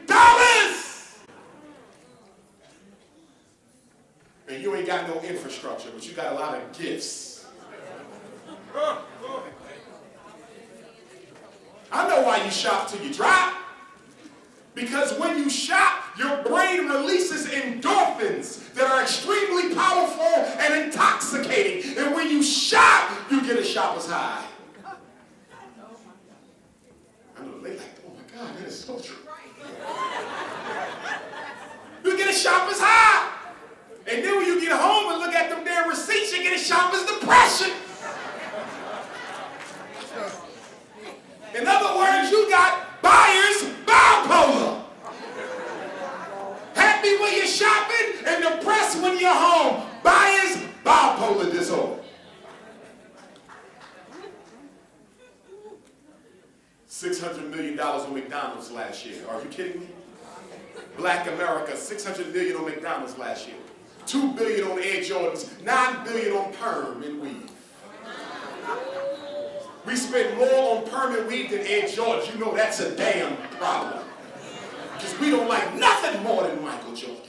And you ain't got no infrastructure, but you got a lot of gifts. I know why you shop till you drop. Because when you shop, your brain releases endorphins that are extremely powerful and intoxicating. And when you shop, you get a shopper's high. I know they like, oh my God, that is so true. You get a shopper's high. And then when you get home and look at them damn receipts, you get a shopper's depression. In other words, you got buyer's bipolar. Happy when you're shopping and depressed when you're home. Buyer's bipolar disorder. $600 million on McDonald's last year. Are you kidding me? Black America, $600 million on McDonald's last year. $2 billion on Air Jordans, $9 billion on perm and weave. We spend more on perm and weave than Air Jordans. You know that's a damn problem. Because we don't like nothing more than Michael Jordan.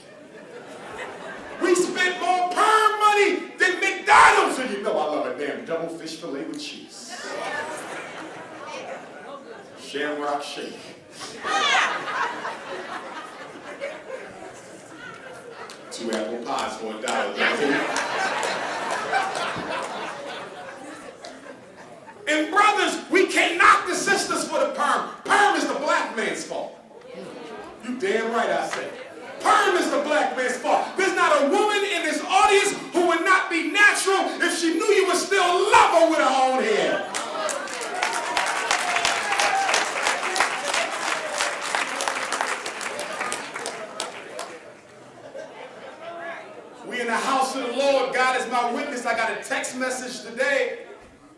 We spend more perm money than McDonald's. And you know I love a damn double fish fillet with cheese. Shamrock shake. Two apple pies for $1. And brothers, we can't knock the sisters for the perm. Perm is the black man's fault. You damn right I said. Perm is the black man's fault. There's not a woman in this audience who would not be natural if she knew you would still love her with her own hair. We in the house of the Lord. God is my witness. I got a text message today.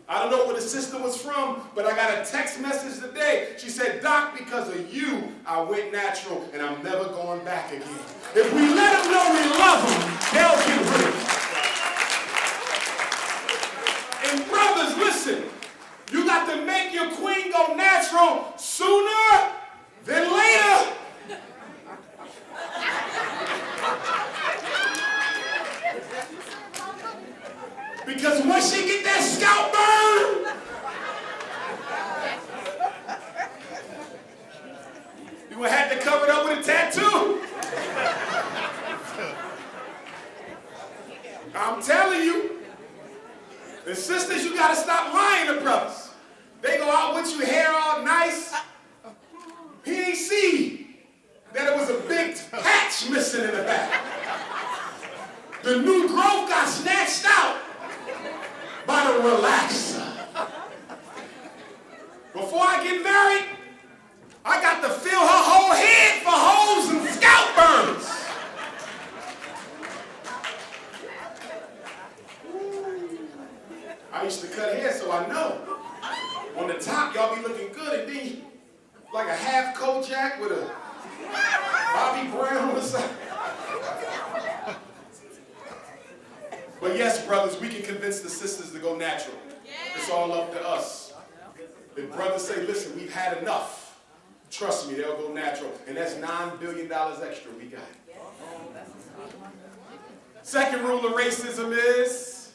I don't know where the sister was from, but I got a text message today. She said, Doc, because of you, I went natural, and I'm never going back again. If we let them know we love them, they'll get rid of it. And brothers, listen, you got to make your queen go natural sooner than later. Because once she get that scalp burn, you gonna have to cover it up with a tattoo. I'm telling you, the sisters, you gotta stop lying to brothers. They go out with you, hair all nice. He ain't see that it was a big patch missing in the back. The new growth got snatched out by the relaxer. Before I get married, I got to fill her whole head for holes and scalp burns. I used to cut hair, so I know. On the top, y'all be looking good, and then like a half Kojak with a Bobby Brown on the side. But yes, brothers, we can convince the sisters to go natural. It's all up to us. If brothers say, listen, we've had enough, trust me, they'll go natural. And that's $9 billion extra we got. Second rule of racism is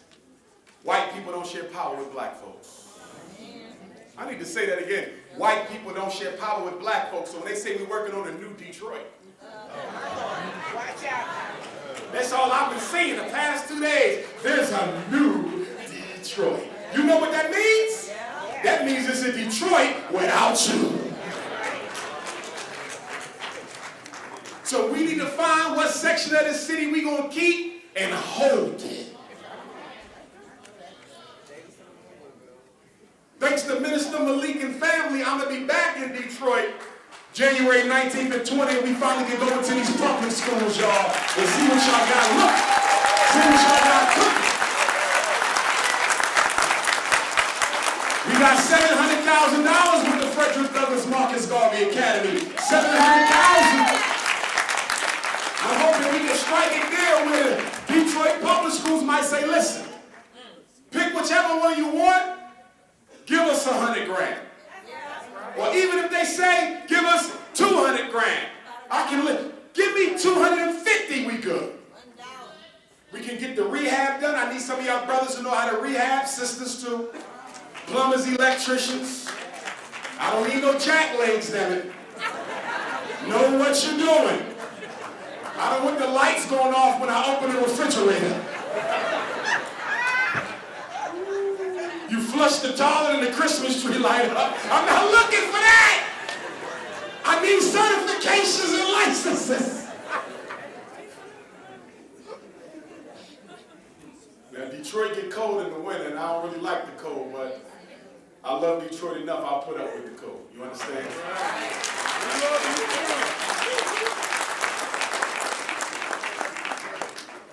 white people don't share power with black folks. I need to say that again. White people don't share power with black folks. So when they say we're working on a new Detroit,
Watch out.
that's all I've been saying the past 2 days. There's a new Detroit. You know what that means? That means it's a Detroit without you. So we need to find what section of the city we're going to keep and hold it. Thanks to Minister Malik and family, I'm going to be back in Detroit January 19th and 20th. We finally can go into these public schools, y'all, and see what y'all got. Look, see what y'all got cooking. We got $700,000 with the Frederick Douglass Marcus Garvey Academy. $700,000. I'm hoping we can strike a deal where Detroit public schools might say, listen, pick whichever one you want. Give us $100 grand. Or even if they say, give us $200 grand. I can live. Give me $250, we good. We can get the rehab done. I need some of y'all brothers who know how to rehab, sisters too. Plumbers, electricians. I don't need no jack legs, damn it. Know what you're doing. I don't want the lights going off when I open the refrigerator. You flush the toilet and the Christmas tree light up. I'm not looking for that. I need certifications and licenses. Now, Detroit get cold in the winter, and I don't really like the cold, but I love Detroit enough, I'll put up with the cold. You understand?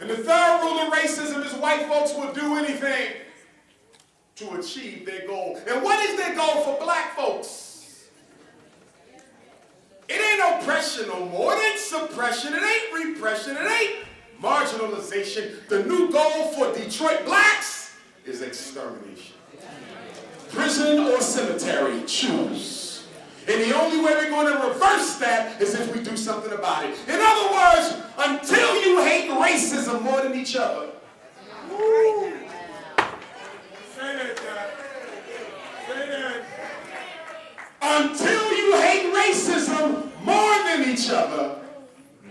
And the third rule of racism is white folks will do anything to achieve their goal. And what is their goal for black folks? It ain't oppression no more. It ain't suppression. It ain't repression. It ain't marginalization. The new goal for Detroit blacks is extermination. Prison or cemetery, choose. And the only way we're going to reverse that is if we do something about it. In other words, until you hate racism more than each other, until you hate racism more than each other,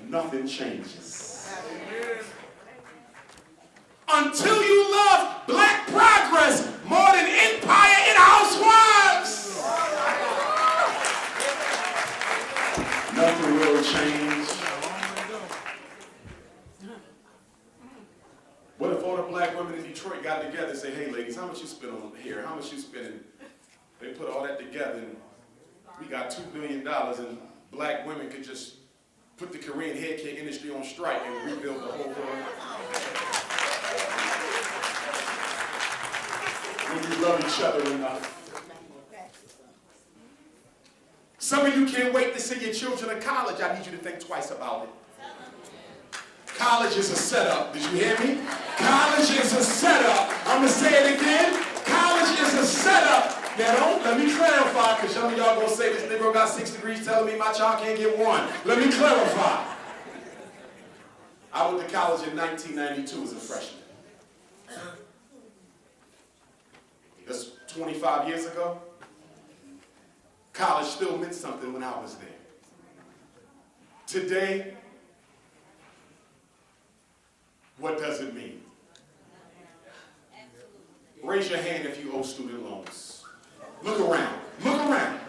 nothing changes. Until you love black progress more than empire and housewives, nothing will change. What if all the black women in Detroit got together and say, hey ladies, how much you spend on hair? How much you spending? They put all that together and we got $2 billion and black women could just put the Korean hair care industry on strike and rebuild the whole world. love each other enough. Some of you can't wait to send your children to college. I need you to think twice about it. College is a setup. Did you hear me? College is a setup. I'm going to say it again. College is a setup. Now, let me clarify, because some of y'all going to say this nigga got 6 degrees telling me my child can't get one. Let me clarify. I went to college in 1992 as a freshman. That's 25 years ago. College still meant something when I was there. Today, what does it mean? Raise your hand if you owe student loans. Look around. Look around.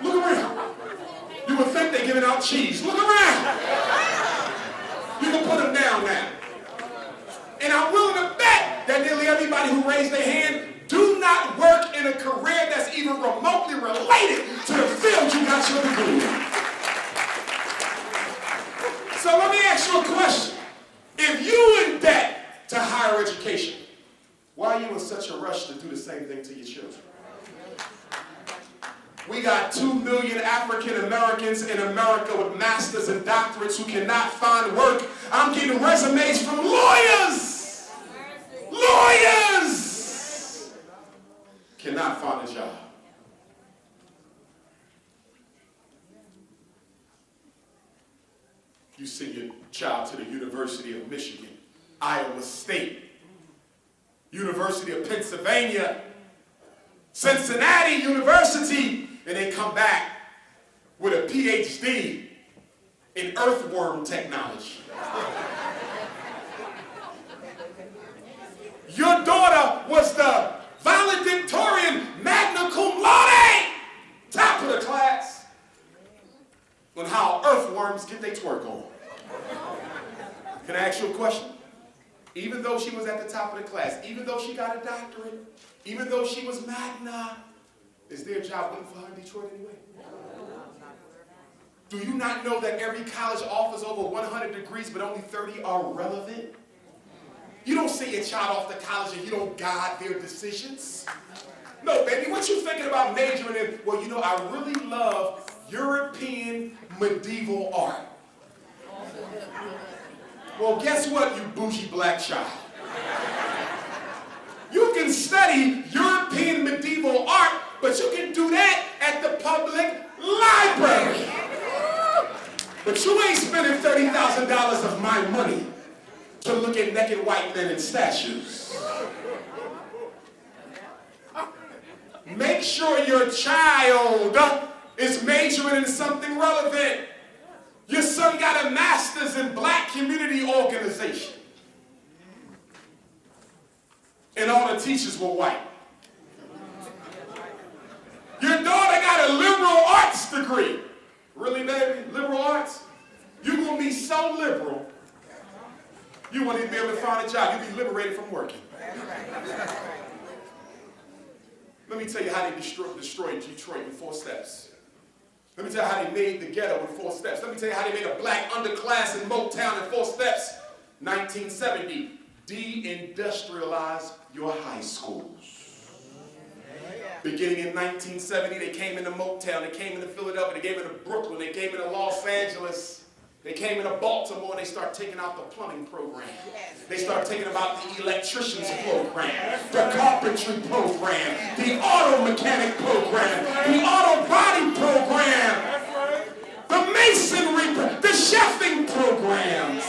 Look around. You would think they're giving out cheese. Look around. You can put them down now. And I'm willing to bet that nearly everybody who raised their hand do not work in a career that's even remotely related to the field you got your degree in. So let me ask you a question. If you in debt to higher education, why are you in such a rush to do the same thing to your children? We got 2 million African Americans in America with masters and doctorates who cannot find work. I'm getting resumes from lawyers. Lawyers cannot find a job. You send your child to the University of Michigan, Iowa State, University of Pennsylvania, Cincinnati University, and they come back with a PhD in earthworm technology. Your daughter was the valedictorian magna cum laude, top of the class, on how earthworms get their twerk on. Can I ask you a question? Even though she was at the top of the class, even though she got a doctorate, even though she was magna, is there a job waiting for her in Detroit anyway? Do you not know that every college offers over 100 degrees, but only 30 are relevant? You don't send your child off to college and you don't guide their decisions. No, baby, what you thinking about majoring in? Well, you know, I really love European medieval art. Well, guess what, you bougie black child? You can study European medieval art, but you can do that at the public library. But you ain't spending $30,000 of my money to look at naked white men in statues. Make sure your child is majoring in something relevant. Your son got a master's in black community organization. And all the teachers were white. Your daughter got a liberal arts degree. Really, baby? Liberal arts? You're going to be so liberal, you won't even be able to find a job. You'll be liberated from working. Let me tell you how they destroyed Detroit in 4 steps. Let me tell you how they made the ghetto in 4 steps. Let me tell you how they made a black underclass in Motown in 4 steps. 1970, de-industrialize your high schools. Beginning in 1970, they came into Motown, they came into Philadelphia, they came into Brooklyn, they came into Los Angeles, they came into Baltimore, and they start taking out the plumbing program. They start taking about the electrician's program, the carpentry program, the auto mechanic program, the auto body program, the masonry, the chefing programs.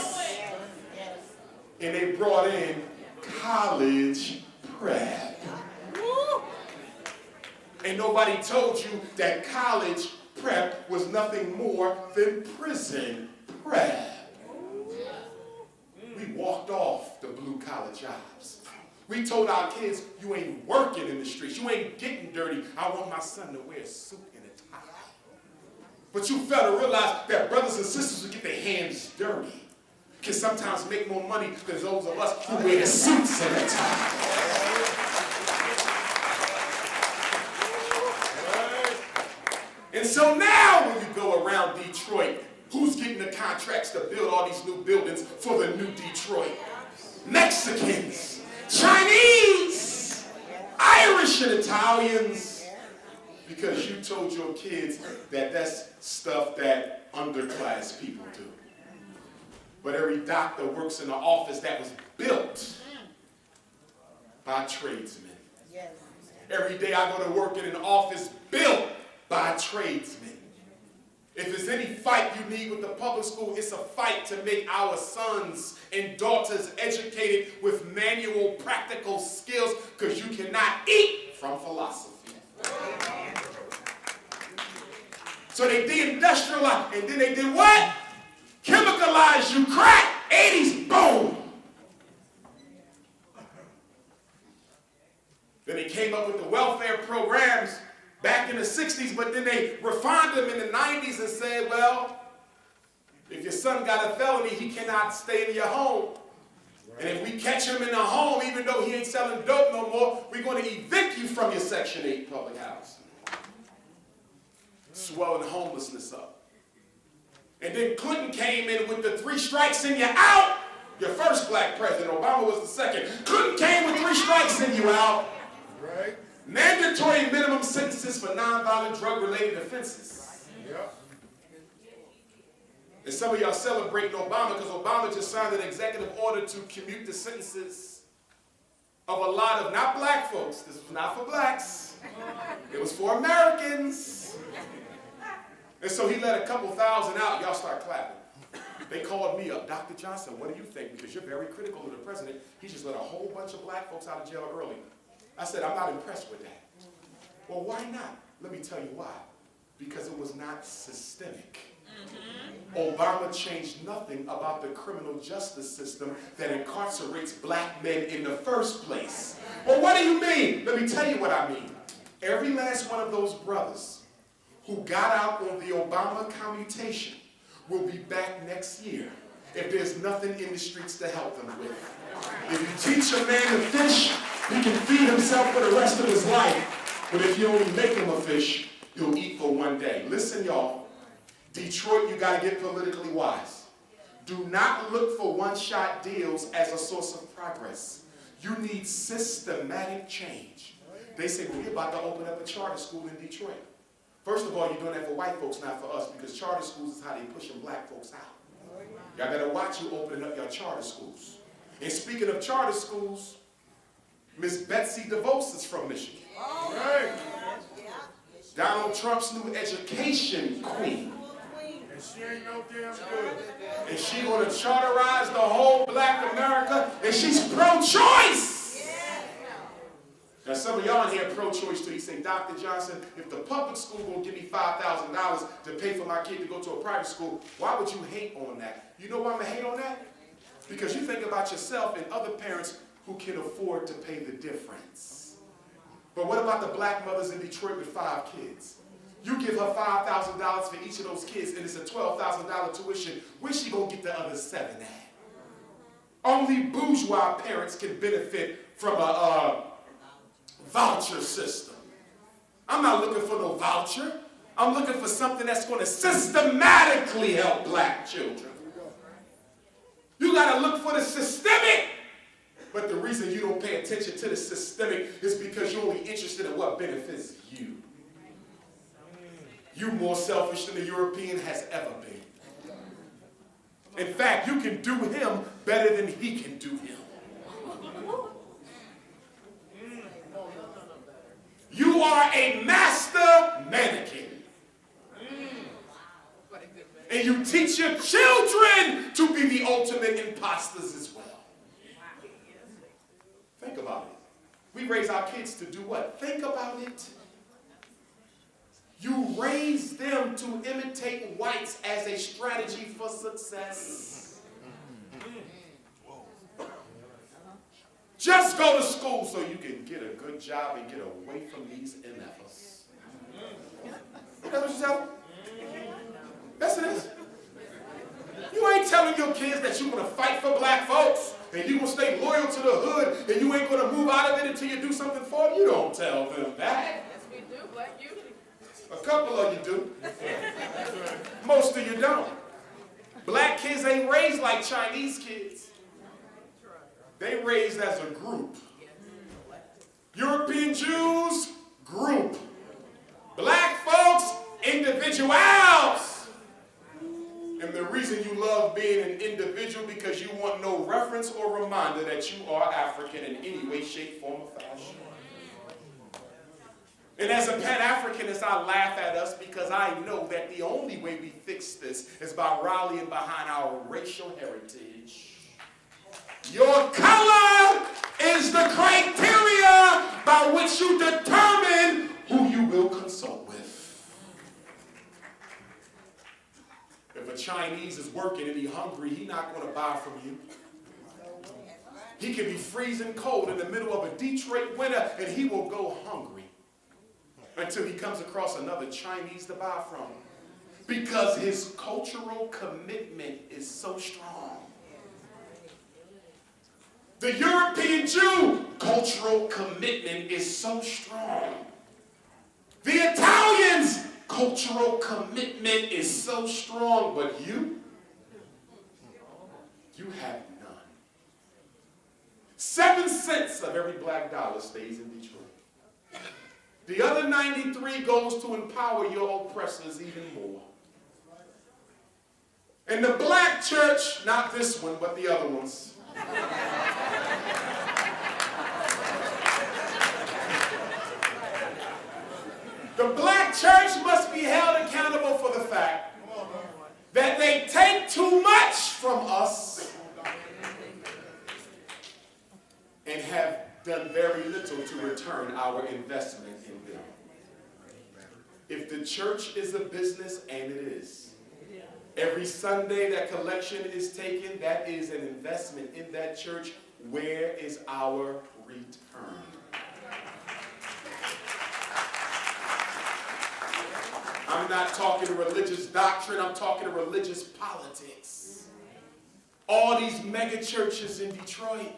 And they brought in college prep. And nobody told you that college prep was nothing more than prison prep. We walked off the blue-collar jobs. We told our kids, you ain't working in the streets. You ain't getting dirty. I want my son to wear a suit and a tie. But you fail to realize that brothers and sisters who get their hands dirty can sometimes make more money than those of us who wear the suits and a tie. And so now when you go around Detroit, who's getting the contracts to build all these new buildings for the new Detroit? Mexicans, Chinese. Irish and Italians, because you told your kids that that's stuff that underclass people do. But every doctor works in an office that was built by tradesmen. Every day I go to work in an office built by tradesmen. If there's any fight you need with the public school, it's a fight to make our sons and daughters educated with manual, practical skills, because you cannot eat from philosophy. So they deindustrialized, and then they did what? Chemicalized you crack. 80s, boom. Then they came up with the welfare programs back in the 60s, but then they refined them in the 90s and said, well, if your son got a felony, he cannot stay in your home. And if we catch him in the home, even though he ain't selling dope no more, we're going to evict you from your Section 8 public house. Swelling homelessness up. And then Clinton came in with the 3 strikes and you're out. Your first black president. Obama was the second. Clinton came with 3 strikes and you out.
Right.
Mandatory minimum sentences for nonviolent drug-related offenses.
Yep.
And some of y'all celebrating Obama because Obama just signed an executive order to commute the sentences of a lot of, not black folks, this was not for blacks, it was for Americans. And so he let a couple thousand out, y'all start clapping. They called me up, Dr. Johnson, what do you think? Because you're very critical of the president. He just let a whole bunch of black folks out of jail early. I said, I'm not impressed with that. Well, why not? Let me tell you why. Because it was not systemic. Obama changed nothing about the criminal justice system that incarcerates black men in the first place. Well, what do you mean? Let me tell you what I mean. Every last one of those brothers who got out on the Obama commutation will be back next year if there's nothing in the streets to help them with. If you teach a man to fish, he can feed himself for the rest of his life. But if you only make him a fish, he'll eat for one day. Listen, y'all. Detroit, you got to get politically wise. Do not look for one-shot deals as a source of progress. You need systematic change. They say, well, we're about to open up a charter school in Detroit. First of all, you're doing that for white folks, not for us, because charter schools is how they pushing black folks out. Y'all got to watch you opening up your charter schools. And speaking of charter schools, Miss Betsy DeVos is from Michigan.
Right.
Donald Trump's new education queen.
And she ain't no damn good.
And she's going to charterize the whole black America, and she's pro-choice. Now, some of y'all in here pro-choice too. You say, Dr. Johnson, if the public school will give me $5,000 to pay for my kid to go to a private school, why would you hate on that? You know why I'm going to hate on that? Because you think about yourself and other parents who can afford to pay the difference. But what about the black mothers in Detroit with 5 kids? You give her $5,000 for each of those kids, and it's a $12,000 tuition. Where's she going to get the other 7 at? Only bourgeois parents can benefit from a voucher system. I'm not looking for no voucher. I'm looking for something that's going to systematically help black children. You got to look for the systemic. But the reason you don't pay attention to the systemic is because you're only interested in what benefits you. You're more selfish than the European has ever been. In fact, you can do him better than he can do him. You are a master mannequin. And you teach your children to be the ultimate imposters as well. Think about it. We raise our kids to do what? Think about it. You raise them to imitate whites as a strategy for success. Just go to school so you can get a good job and get away from these MFers. That's what you tell them? Yes, it is. You ain't telling your kids that you're going to fight for black folks and you're going to stay loyal to the hood and you ain't going to move out of it until you do something for them. You don't tell them that.
Yes, we do, but you.
A couple of you do. Most of you don't. Black kids ain't raised like Chinese kids. They raised as a group. European Jews, group. Black folks, individuals. And the reason you love being an individual because you want no reference or reminder that you are African in any way, shape, form, or fashion. And as a Pan-Africanist, I laugh at us because I know that the only way we fix this is by rallying behind our racial heritage. Your color is the criteria by which you determine who you will consult with. If a Chinese is working and he's hungry, he's not going to buy from you. He can be freezing cold in the middle of a Detroit winter and he will go hungry until he comes across another Chinese to buy from. Because his cultural commitment is so strong. The European Jew cultural commitment is so strong. The Italians' cultural commitment is so strong, but you have none. 7 cents of every black dollar stays in Detroit. The other 93 goes to empower your oppressors even more. And the black church, not this one, but the other ones, the black church must be held accountable for the fact that they take too much from us and have done very little to return our investment in them. If the church is a business, and it is, every Sunday that collection is taken, that is an investment in that church. Where is our return? I'm not talking religious doctrine, I'm talking religious politics. All these mega churches in Detroit,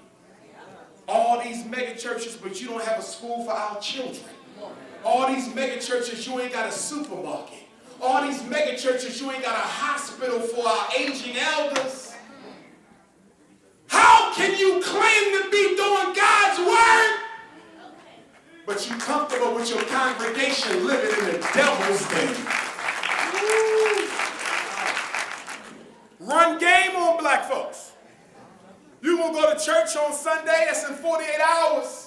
all these mega churches, but you don't have a school for our children. All these mega churches, you ain't got a supermarket. All these mega churches, you ain't got a hospital for our aging elders. How can you claim to be doing God's word, but you comfortable with your congregation living in the devil's den? Run game on black folks. You gonna go to church on Sunday, that's in 48 hours.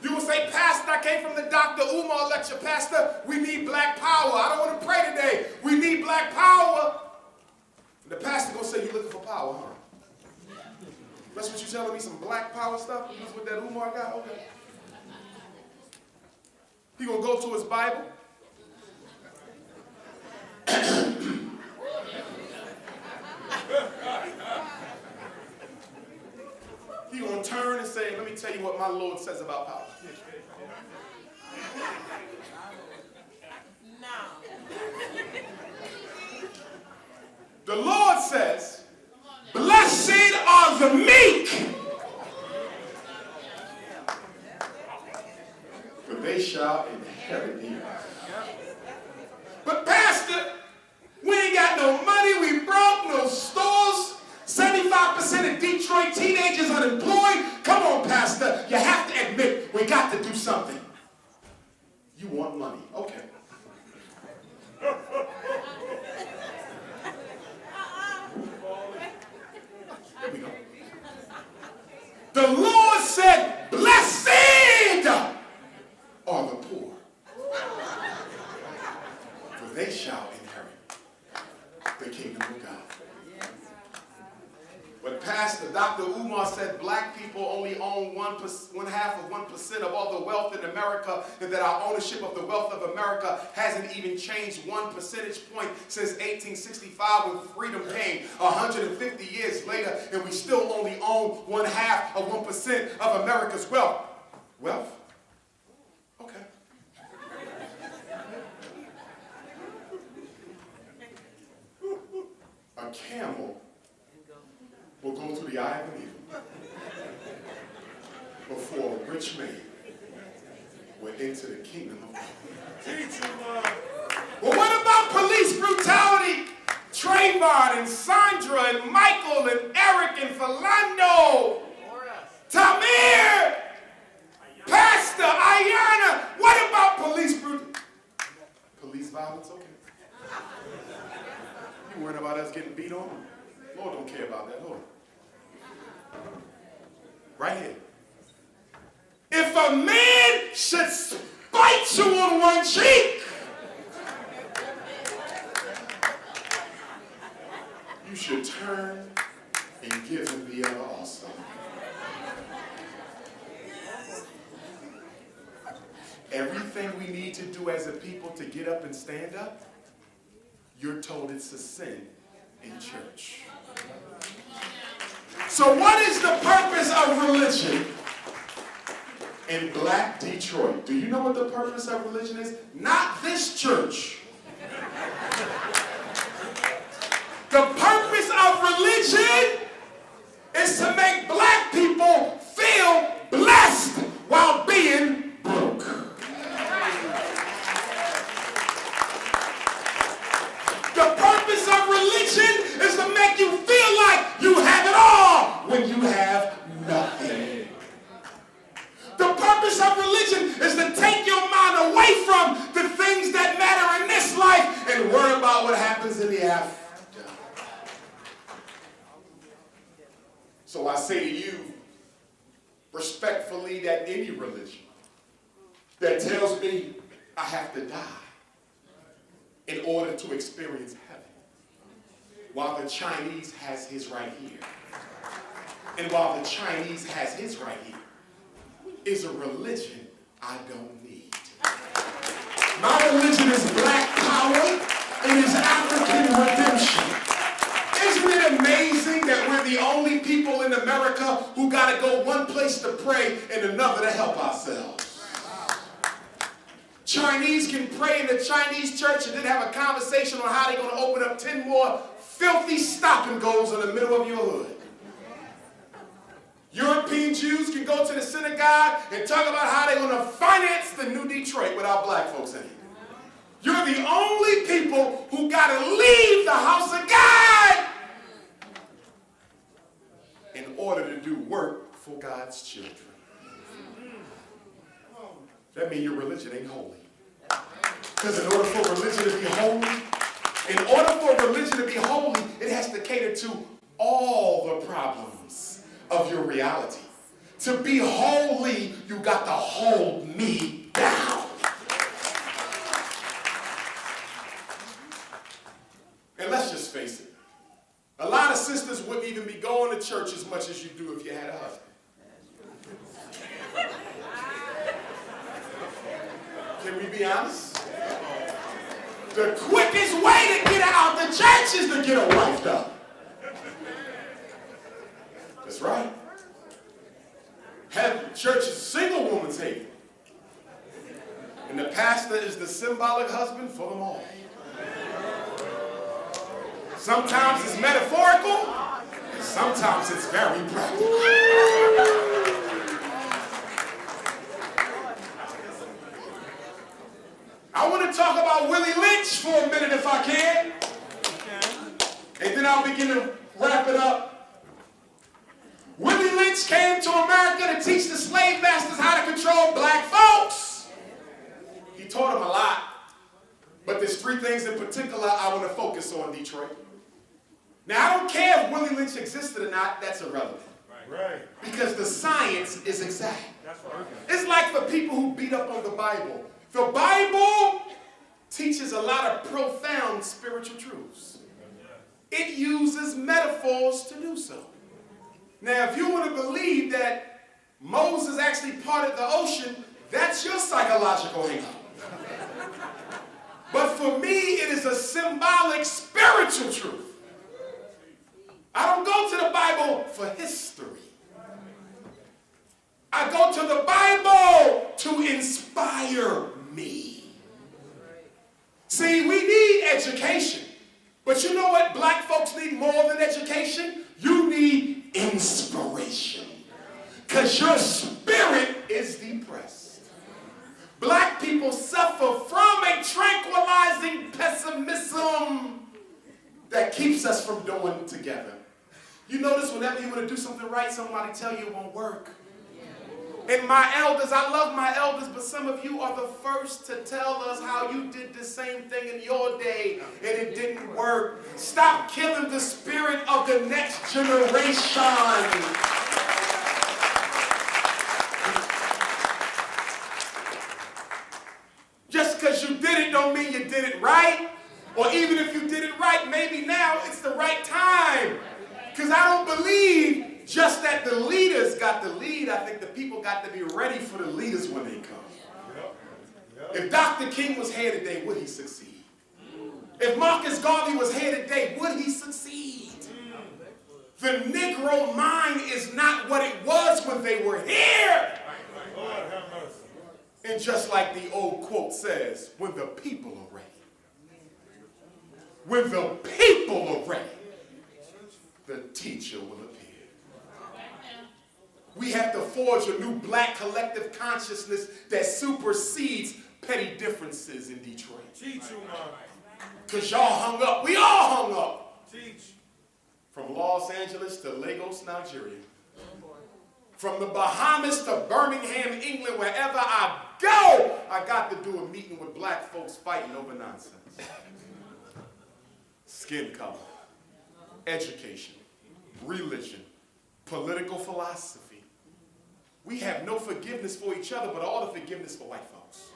You will say, Pastor, I came from the Dr. Umar lecture. Pastor, we need black power. I don't want to pray today. We need black power. And the pastor gonna say, you looking for power, huh? That's what you telling me, some black power stuff? That's what that Umar got? Okay. He gonna go to his Bible. He gonna turn and say, let me tell you what my Lord says about power. The Lord says, blessed are the meek, for they shall inherit the earth. But Pastor, we ain't got no money, we broke, no stores, 75% of Detroit teenagers unemployed. Come on, Pastor, you have to admit we got to do something. You want money, okay. Here we go. The Lord said, blessed are the poor, for they shall inherit the kingdom of God. But Pastor Dr. Umar said black people only own 1/2 of all the wealth in America, and that our ownership of the wealth of America hasn't even changed 1 percentage point since 1865 when freedom came 150 years later, and we still only own 1/2 of 1% of America's wealth. Wealth? Okay. A camel will go through the eye of an needle before a rich man will enter the kingdom of God. Well, what about police brutality? Trayvon and Sandra and Michael and Eric and Philando, Tamir, Pastor, I Right here. If a man should spite you on one cheek, you should turn and give him the other also. Everything we need to do as a people to get up and stand up, you're told it's a sin in church. So what is the purpose of religion in Black Detroit? Do you know what the purpose of religion is? Not this church. The purpose of religion is to make Black people feel blessed while being broke. The purpose of religion is to make you feel like you have it all when you have nothing. The purpose of religion is to take your mind away from the things that matter in this life and worry about what happens in the after. So I say to you, respectfully, that any religion that tells me I have to die in order to experience heaven, while the Chinese has his right here, and while the Chinese has his right here, is a religion I don't need. My religion is Black power and is African redemption. Isn't it amazing that we're the only people in America who got to go one place to pray and another to help ourselves? Chinese can pray in the Chinese church and then have a conversation on how they're going to open up 10 more filthy stop and goes in the middle of your hood. European Jews can go to the synagogue and talk about how they're going to finance the new Detroit without Black folks in it. You're the only people who got to leave the house of God in order to do work for God's children. That means your religion ain't holy. Because in order for religion to be holy, it has to cater to all the problems of your reality. To be holy, you got to hold me down. And let's just face it, a lot of sisters wouldn't even be going to church as much as you do if you had a husband. Can we be honest? The quickest way to get out the church is to get a wife up. That's right. Church is a single woman's haven. And the pastor is the symbolic husband for them all. Sometimes it's metaphorical, and sometimes it's very practical. I want to talk about Willie Lynch for a minute if I can. And then I'll begin to wrap it up. Willie Lynch came to America to teach the slave masters how to control Black folks. He taught them a lot. But there's 3 things in particular I want to focus on, Detroit. Now, I don't care if Willie Lynch existed or not, that's irrelevant.
Right.
Because the science is exact. It's like for people who beat up on the Bible. The Bible teaches a lot of profound spiritual truths. It uses metaphors to do so. Now, if you want to believe that Moses actually parted the ocean, that's your psychological hang-up. But for me, it is a symbolic spiritual truth. I don't go to the Bible for history. I go to the Bible to inspire me. See, we need education. But you know what Black folks need more than education? You need inspiration. Because your spirit is depressed. Black people suffer from a tranquilizing pessimism that keeps us from doing together. You notice whenever you want to do something right, somebody tell you it won't work. And my elders, I love my elders, but some of you are the first to tell us how you did the same thing in your day and it didn't work. Stop killing the spirit of the next generation. don't mean you did it right. Or even if you did it right, maybe now it's the right time. Because I don't believe just that the leaders got to lead. I think the people got to be ready for the leaders when they come. If Dr. King was here today, would he succeed? If Marcus Garvey was here today, would he succeed? The Negro mind is not what it was when they were here. And just like the old quote says, when the people are ready. When the people are ready, the teacher will appear. We have to forge a new black collective consciousness that supersedes petty differences in Detroit.
Teach, Umar.
Because y'all hung up. We all hung up.
Teach.
From Los Angeles to Lagos, Nigeria. From the Bahamas to Birmingham, England, wherever I go, I got to do a meeting with black folks fighting over nonsense. Skin color, education, religion, political philosophy. We have no forgiveness for each other, but all the forgiveness for white folks.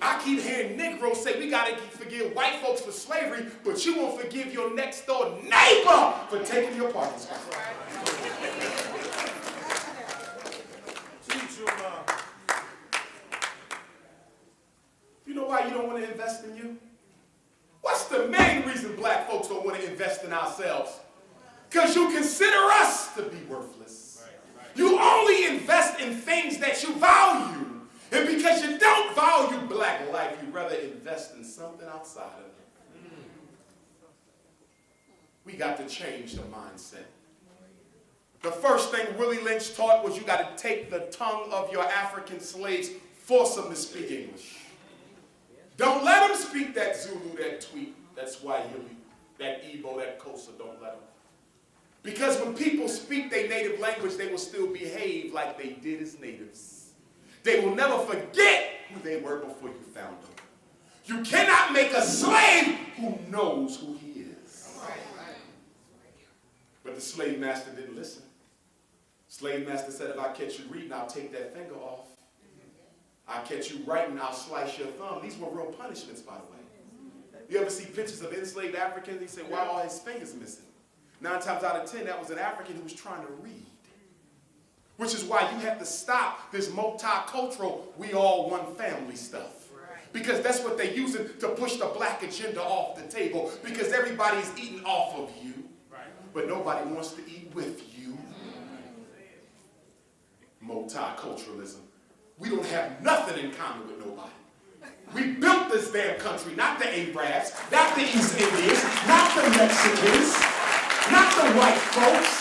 I keep hearing Negroes say we got to forgive white folks for slavery, but you won't forgive your next door neighbor for taking your parking spot.
Teach, Umar.
You know why you don't want to invest in you? What's the main reason black folks don't want to invest in ourselves? Because you consider us to be worthless. You only invest in things that you value. And because you don't value black life, you'd rather invest in something outside of it. We got to change the mindset. The first thing Willie Lynch taught was you got to take the tongue of your African slaves, force them to speak English. Don't let them speak that Zulu, that Tweet, that Swahili, that Igbo, that Xhosa. Don't let them. Because when people speak their native language, they will still behave like they did as natives. They will never forget who they were before you found them. You cannot make a slave who knows who he is. But the slave master didn't listen. Slave master said, if I catch you reading, I'll take that finger off. I catch you writing, I'll slice your thumb. These were real punishments, by the way. You ever see pictures of enslaved Africans? They say, why are all his fingers missing? 9 times out of 10, that was an African who was trying to read. Which is why you have to stop this multicultural, we all one family stuff. Because that's what they're using to push the black agenda off the table. Because everybody's eating off of you, but nobody wants to eat with you. Multiculturalism. We don't have nothing in common with nobody. We built this damn country, not the Arabs, not the East Indians, not the Mexicans, not the white folks.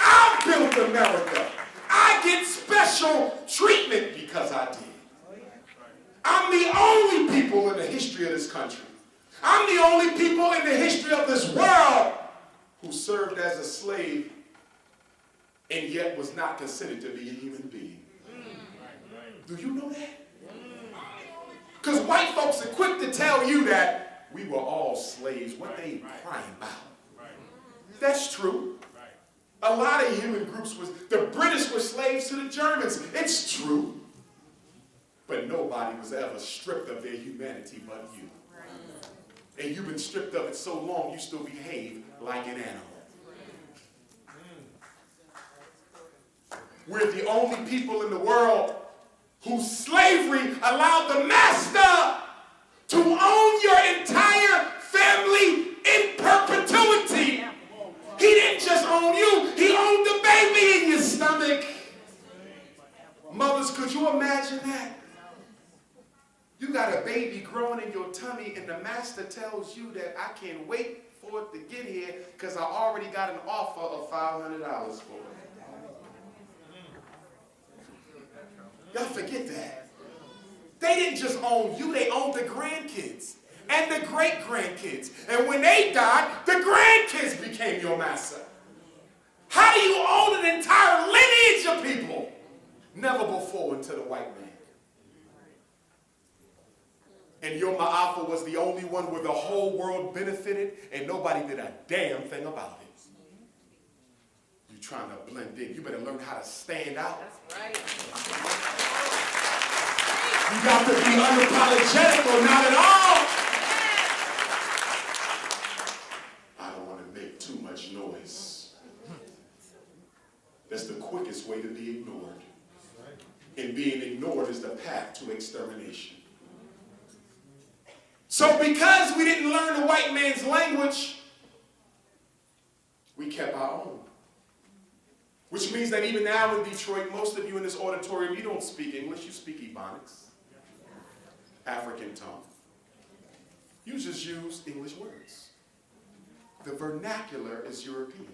I built America. I get special treatment because I did. I'm the only people in the history of this country. I'm the only people in the history of this world who served as a slave and yet was not considered to be a human being. Do you know that? Because white folks are quick to tell you that we were all slaves. What they crying about? That's true. A lot of human groups the British were slaves to the Germans. It's true. But nobody was ever stripped of their humanity but you. And you've been stripped of it so long, you still behave like an animal. We're the only people in the world whose slavery allowed the master to own your entire family in perpetuity. He didn't just own you, he owned the baby in your stomach. Mothers, could you imagine that? You got a baby growing in your tummy and the master tells you that I can't wait for it to get here because I already got an offer of $500 for it. Y'all forget that. They didn't just own you, they owned the grandkids and the great-grandkids. And when they died, the grandkids became your master. How do you own an entire lineage of people? Never before until the white man. And your Ma'afa was the only one where the whole world benefited and nobody did a damn thing about it. You trying to blend in. You better learn how to stand out.
That's right.
You got to be unapologetic or not at all. I don't want to make too much noise. That's the quickest way to be ignored. And being ignored is the path to extermination. So because we didn't learn the white man's language, we kept our own. Which means that even now in Detroit, most of you in this auditorium, you don't speak English, you speak Ebonics, African tongue. You just use English words. The vernacular is European,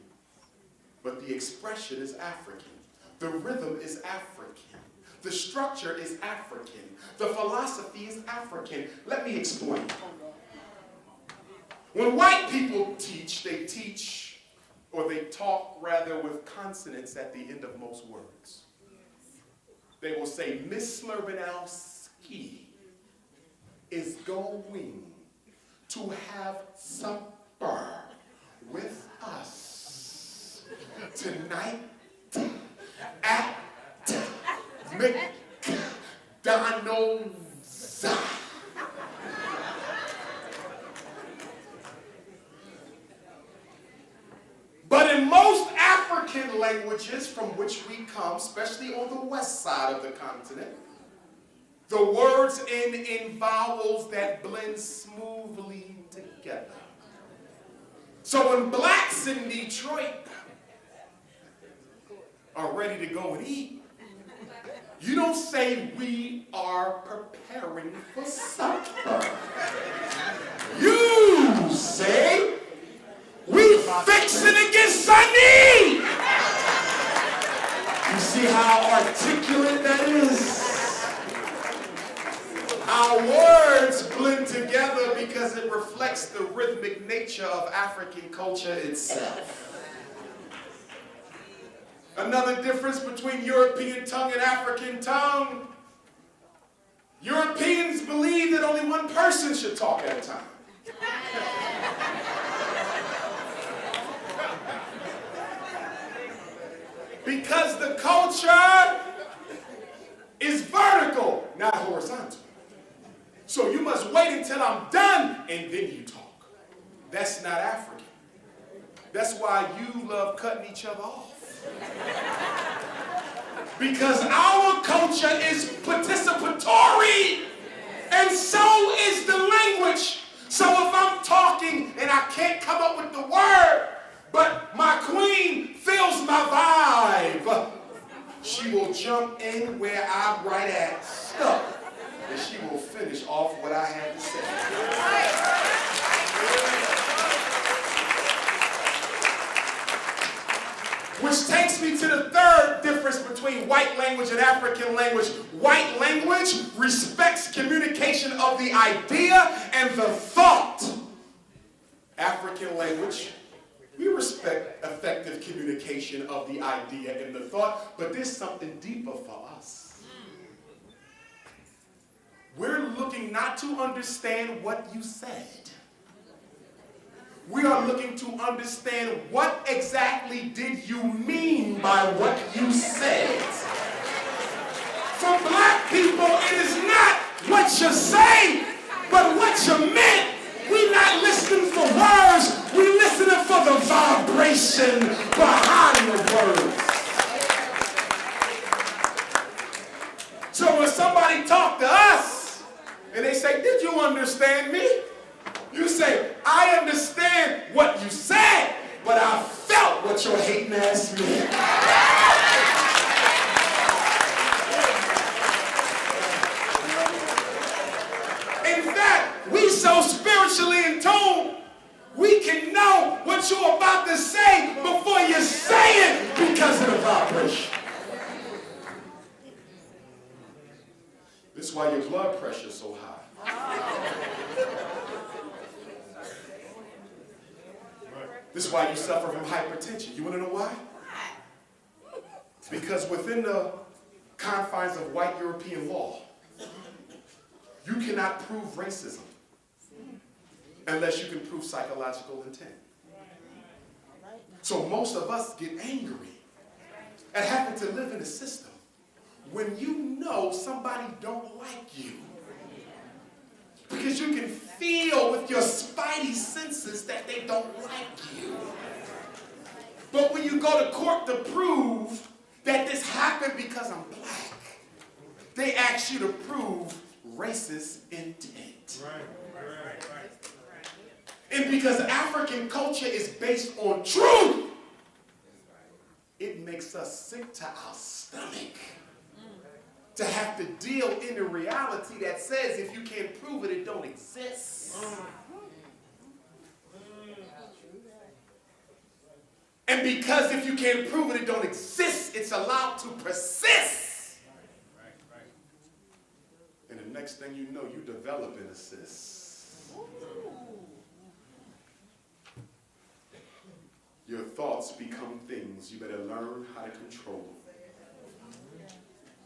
but the expression is African. The rhythm is African. The structure is African. The philosophy is African. Let me explain. When white people teach, they teach, or they talk rather, with consonants at the end of most words. They will say, Miss Slurbanowski is going to have supper with us tonight at McDonald's. But in most African languages from which we come, especially on the west side of the continent, the words end in vowels that blend smoothly together. So when blacks in Detroit are ready to go and eat, you don't say we are preparing for supper. You say we fixing to get Sunday. You see how articulate that is? Our words blend together because it reflects the rhythmic nature of African culture itself. Another difference between European tongue and African tongue. Europeans believe that only one person should talk at a time. Because the culture is vertical, not horizontal. So you must wait until I'm done and then you talk. That's not African. That's why you love cutting each other off. Because our culture is participatory, and so is the language. So if I'm talking and I can't come up with the word, but my queen feels my vibe, she will jump in where I'm right at, stuck, and she will finish off what I had to say. Which takes me to the third difference between white language and African language. White language respects communication of the idea and the thought. African language, we respect effective communication of the idea and the thought, but there's something deeper for us. We're looking not to understand what you said. We are looking to understand what exactly did you mean by what you said. For black people, it is not what you say, but what you meant. We're not listening for words, we're listening for the vibration behind the words. So when somebody talk to us, and they say, did you understand me? You say, I understand what you said, but I felt what your hating ass meant. In fact, we so spiritually in tune, we can know what you're about to say before you say it because of the vibration. This is why your blood pressure is so high. This is why you suffer from hypertension. You want to know why? Because within the confines of white European law, you cannot prove racism unless you can prove psychological intent. So most of us get angry at having to live in a system when you know somebody don't like you. Because you can feel with your spidey senses that they don't like you. But when you go to court to prove that this happened because I'm black, they ask you to prove racist intent. And because African culture is based on truth, it makes us sick to our stomach to have to deal in a reality that says if you can't prove it, it don't exist. And because if you can't prove it, it don't exist, it's allowed to persist. And the next thing you know, you develop an cyst. Your thoughts become things you better learn how to control.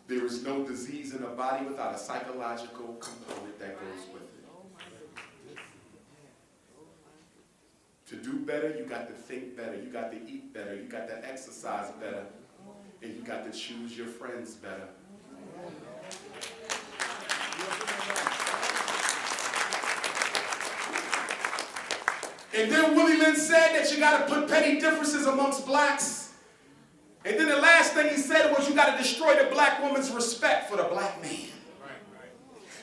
There is no disease in the body without a psychological component that goes with it. To do better, you got to think better, you got to eat better, you got to exercise better, and you got to choose your friends better. And then Willie Lynn said that you got to put petty differences amongst blacks. And then the last thing he said was you got to destroy the black woman's respect for the black man.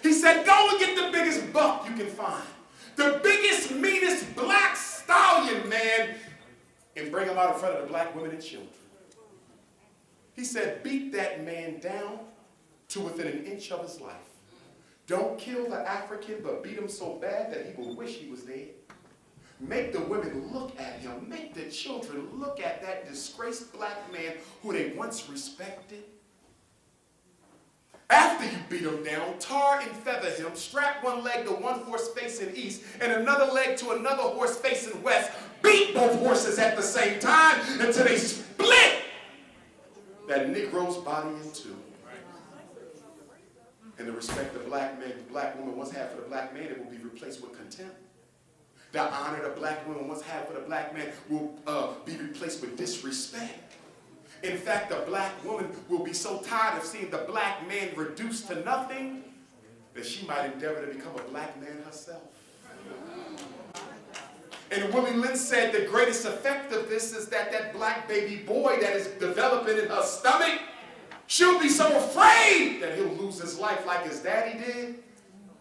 He said, go and get the biggest buck you can find. The biggest, meanest black stallion, man, and bring him out in front of the black women and children. He said, beat that man down to within an inch of his life. Don't kill the African, but beat him so bad that he will wish he was dead. Make the women look at him. Make the children look at that disgraced black man who they once respected. After you beat him down, tar and feather him, strap one leg to one horse facing east and another leg to another horse facing west. Beat both horses at the same time until they split that Negro's body in two. And the respect the black woman once had for the black man, it will be replaced with contempt. The honor the black woman once had for the black man will be replaced with disrespect. In fact, the black woman will be so tired of seeing the black man reduced to nothing that she might endeavor to become a black man herself. And Willie Lynn said the greatest effect of this is that that black baby boy that is developing in her stomach, she'll be so afraid that he'll lose his life like his daddy did,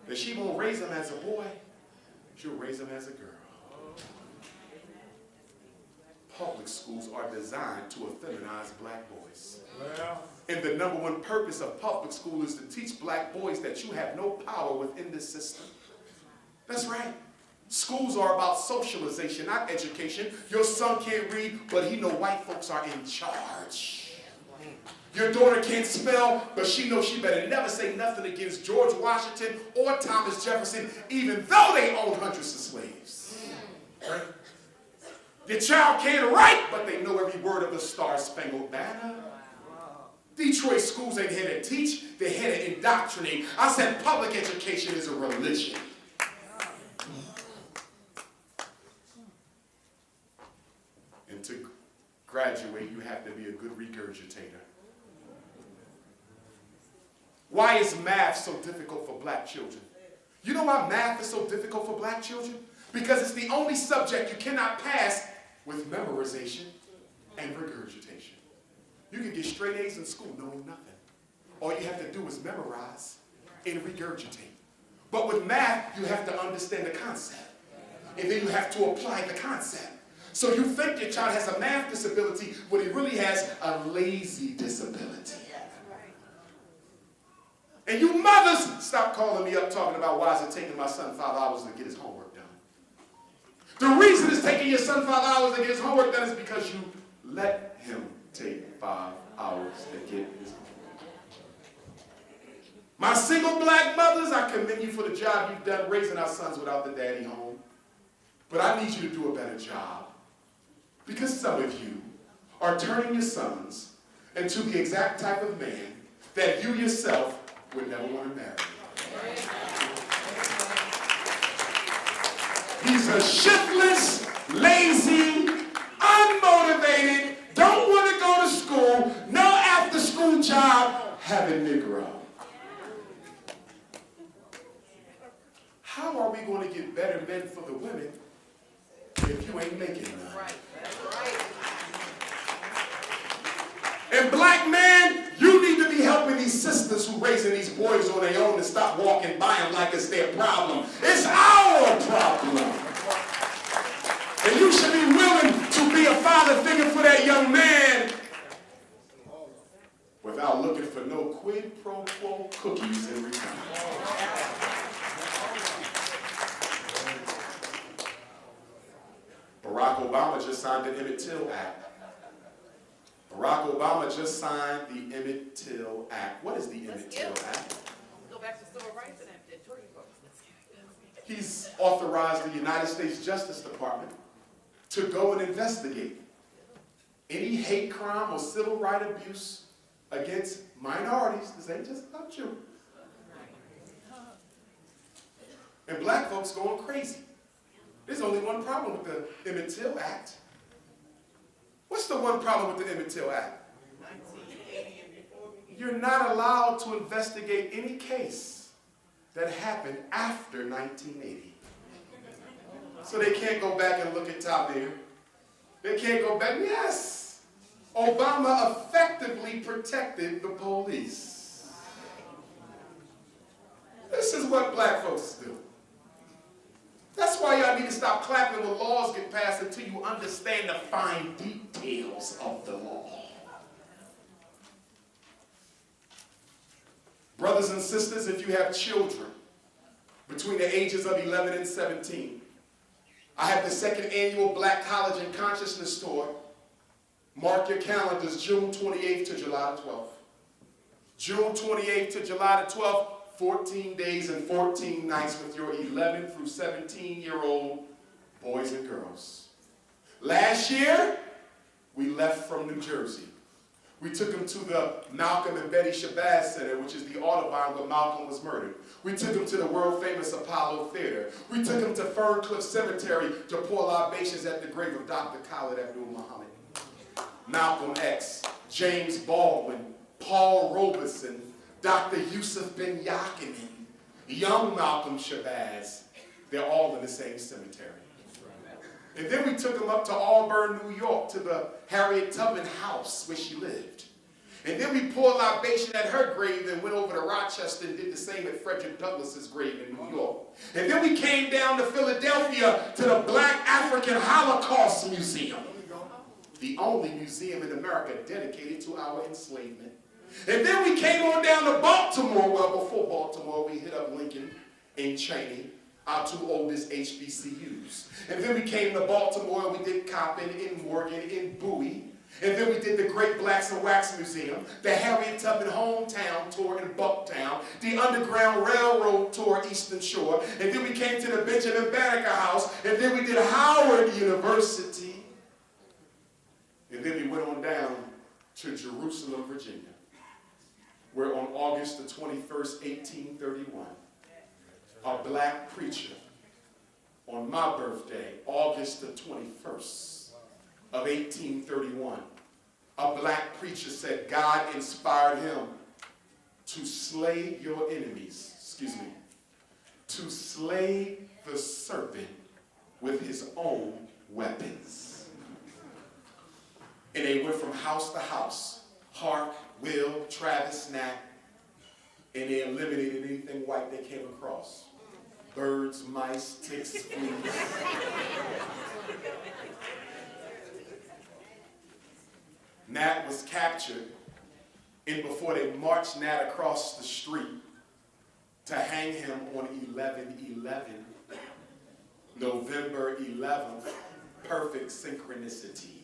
that she won't raise him as a boy. She'll raise him as a girl. Public schools are designed to effeminize black boys. And the number one purpose of public school is to teach black boys that you have no power within this system. That's right. Schools are about socialization, not education. Your son can't read, but he know white folks are in charge. Your daughter can't spell, but she knows she better never say nothing against George Washington or Thomas Jefferson, even though they owned hundreds of slaves. Right? Your child can't write, but they know every word of the Star-Spangled Banner. Detroit schools ain't here to teach, they're here to indoctrinate. I said public education is a religion. And to graduate, you have to be a good regurgitator. Why is math so difficult for black children? You know why math is so difficult for black children? Because it's the only subject you cannot pass with memorization and regurgitation. You can get straight A's in school knowing nothing. All you have to do is memorize and regurgitate. But with math, you have to understand the concept. And then you have to apply the concept. So you think your child has a math disability, but he really has a lazy disability. And you mothers, stop calling me up talking about why is it taking my son 5 hours to get his homework done. The reason it's taking your son 5 hours to get his homework done is because you let him take 5 hours to get his homework. My single black mothers, I commend you for the job you've done raising our sons without the daddy home. But I need you to do a better job. Because some of you are turning your sons into the exact type of man that you yourself would never want to marry. He's a shiftless, lazy, unmotivated, don't want to go to school, job, have a Negro. How are we going to get better men for the women if you ain't making none?
Right. That's right.
And black man, you need to be helping these sisters who raising these boys on their own to stop walking by them like it's their problem. It's our problem. And you should be willing to be a father figure for that young man without looking for no quid pro quo cookies in return. Barack Obama just signed the Emmett Till Act. Barack Obama just signed the Emmett Till Act. What is the Emmett Till Act?
Go back to civil rights and Tory folks.
He's authorized the United States Justice Department to go and investigate any hate crime or civil right abuse against minorities. This ain't just about you. And black folks going crazy. There's only one problem with the Emmett Till Act. What's the one problem with the Emmett Till Act? You're not allowed to investigate any case that happened after 1980. So they can't go back and look at Tabir. They can't go back. Yes, Obama effectively protected the police. This is what black folks do. That's why y'all need to stop clapping when laws get passed until you understand the fine details of the law. Brothers and sisters, if you have children between the ages of 11 and 17, I have the second annual Black College and Consciousness Tour. Mark your calendars, June 28th to July 12th. June 28th to July the 12th, 14 days and 14 nights with your 11 through 17-year-old boys and girls. Last year, we left from New Jersey. We took them to the Malcolm and Betty Shabazz Center, which is the Audubon where Malcolm was murdered. We took them to the world-famous Apollo Theater. We took them to Ferncliff Cemetery to pour libations at the grave of Dr. Khalid Abdul Muhammad, Malcolm X, James Baldwin, Paul Robeson, Dr. Yusuf bin Yakinen, young Malcolm Shabazz. They're all in the same cemetery. And then we took them up to Auburn, New York, to the Harriet Tubman house where she lived. And then we poured libation at her grave and went over to Rochester and did the same at Frederick Douglass's grave in New York. And then we came down to Philadelphia to the Black African Holocaust Museum, the only museum in America dedicated to our enslavement. And then we came on down to Baltimore. Well, before Baltimore, we hit up Lincoln and Cheney, our two oldest HBCUs. And then we came to Baltimore and we did Coppin, in Morgan, in Bowie. And then we did the Great Blacks and Wax Museum, the Harriet Tubman Hometown Tour in Bucktown, the Underground Railroad Tour Eastern Shore, and then we came to the Benjamin Banneker House, and then we did Howard University. And then we went on down to Jerusalem, Virginia, where on August the 21st, 1831, a black preacher, on my birthday, August the 21st of 1831, a black preacher said God inspired him to slay your enemies, to slay the serpent with his own weapons. And they went from house to house, Hark, Will, Travis, Nat, and they eliminated anything white they came across. Birds, mice, ticks, fleas. Nat was captured, and before they marched Nat across the street to hang him on 11/11, November 11th, perfect synchronicity.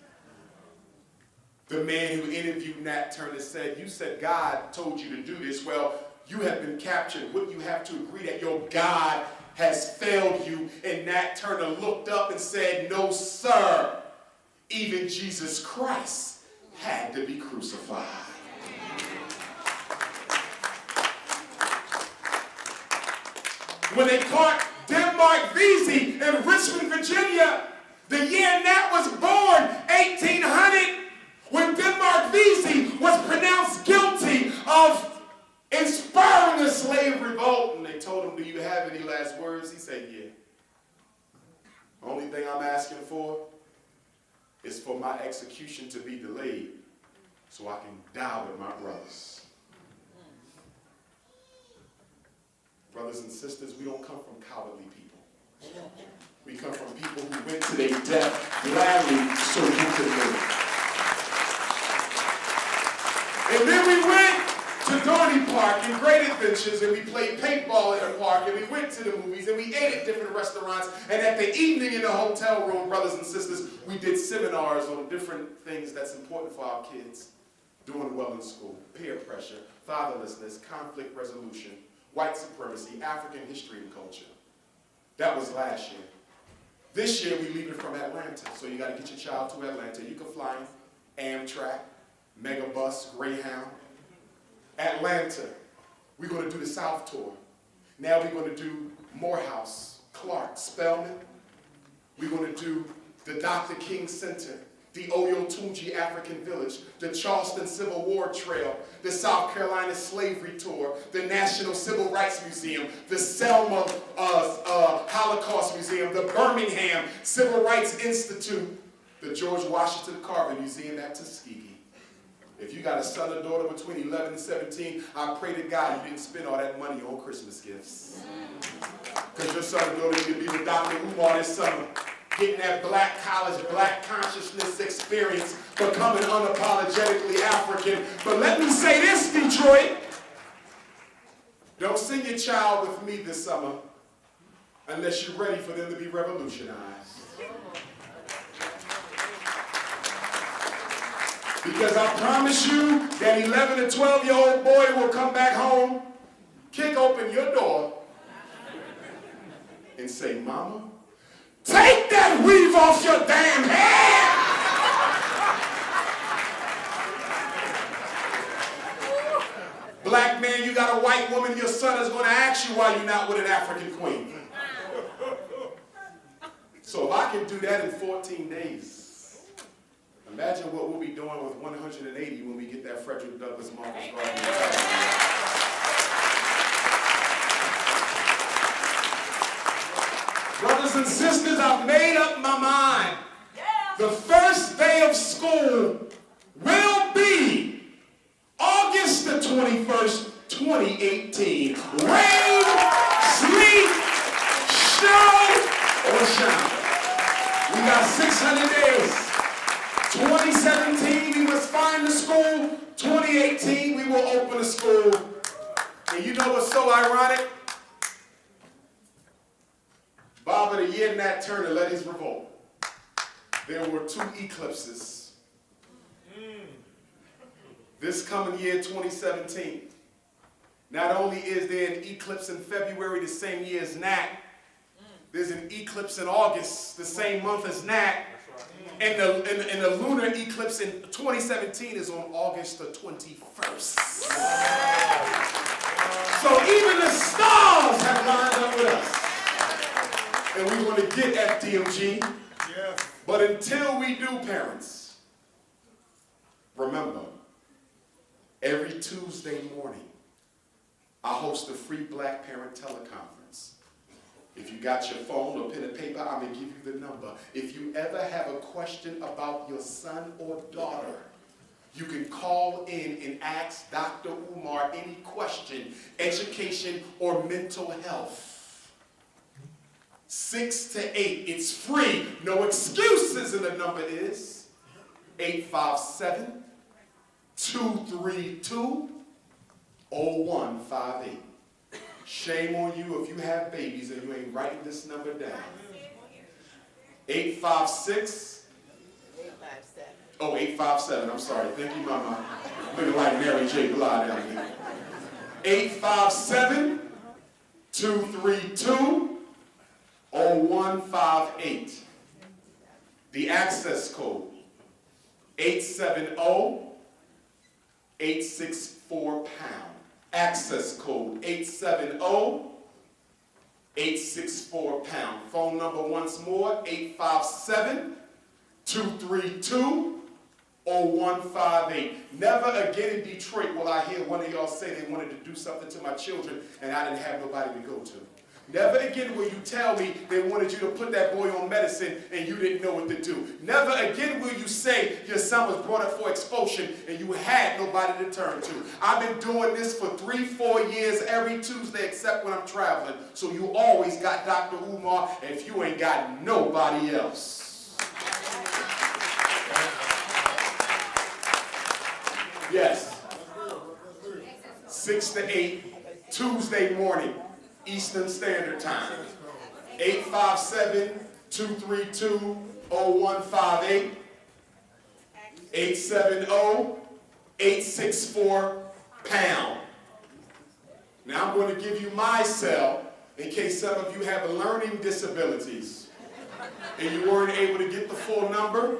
The man who interviewed Nat turned and said, "You said God told you to do this. Well, you have been captured. Wouldn't you have to agree that your God has failed you?" And Nat turned and looked up and said, "No, sir. Even Jesus Christ had to be crucified." When they caught Denmark Vesey in Richmond, Virginia, the year Nat was born, 1800, when Denmark Vesey was pronounced guilty execution to be delayed so I can die with my brothers. Brothers and sisters, we don't come from cowardly people. We come from people who went to their death gladly so you could live. And then we went to Dorney Park and Great Adventures, and we played paintball in the park, and we went to the movies, and we ate at different restaurants, and at the evening in the hotel room, brothers and sisters, we did seminars on different things that's important for our kids. Doing well in school, peer pressure, fatherlessness, conflict resolution, white supremacy, African history and culture. That was last year. This year, we leave it from Atlanta, so you got to get your child to Atlanta. You can fly in Amtrak, Megabus, Greyhound. Atlanta, we're going to do the South Tour. Now we're going to do Morehouse, Clark, Spelman. We're going to do the Dr. King Center, the Oyotunji African Village, the Charleston Civil War Trail, the South Carolina Slavery Tour, the National Civil Rights Museum, the Selma Holocaust Museum, the Birmingham Civil Rights Institute, the George Washington Carver Museum at Tuskegee. If you got a son or daughter between 11 and 17, I pray to God you didn't spend all that money on Christmas gifts. Because your son or daughter need to be with Dr. Umar this summer, getting that black college, black consciousness experience, becoming unapologetically African. But let me say this, Detroit. Don't send your child with me this summer unless you're ready for them to be revolutionized. Because I promise you that 11 to 12-year-old boy will come back home, kick open your door, and say, Mama, take that weave off your damn head! Black man, you got a white woman, your son is going to ask you why you're not with an African queen. So if I can do that in 14 days, imagine what we'll be doing with 180 when we get that Frederick Douglass Marcus Garden. Brothers and sisters, I've made up my mind. The first day of school will be August the 21st, 2018. Rain, sleet, snow, or shine. We got 600 days. 2017, we must find the school. 2018, we will open the school. And you know what's so ironic? Baba the year Nat Turner led his revolt. There were 2 eclipses. This coming year, 2017. Not only is there an eclipse in February the same year as Nat, there's an eclipse in August the same month as Nat. And the lunar eclipse in 2017 is on August the 21st. So even the stars have lined up with us. And we want to get FDMG. Yeah. But until we do, parents, remember, every Tuesday morning, I host a free Black Parent Teleconference. If you got your phone or pen and paper, I'm going to give you the number. If you ever have a question about your son or daughter, you can call in and ask Dr. Umar any question, education or mental health. 6 to 8, it's free, no excuses, and the number is 857-232-0158. Shame on you if you have babies and you ain't writing this number down. 856.
857.
Oh, 857. I'm sorry. Thank you, Mama. Looking like Mary J. Blige down here. 857-232-0158. The access code 870-864#. Access code 870-864#. Phone number once more, 857-232-0158. Never again in Detroit will I hear one of y'all say they wanted to do something to my children and I didn't have nobody to go to. Never again will you tell me they wanted you to put that boy on medicine and you didn't know what to do. Never again will you say your son was brought up for expulsion and you had nobody to turn to. I've been doing this for 3-4 years every Tuesday except when I'm traveling. So you always got Dr. Umar if you ain't got nobody else. Yes. 6 to 8, Tuesday morning. Eastern Standard Time, 857-232-0158, 870-864-POUND. Now I'm going to give you my cell in case some of you have learning disabilities and you weren't able to get the full number.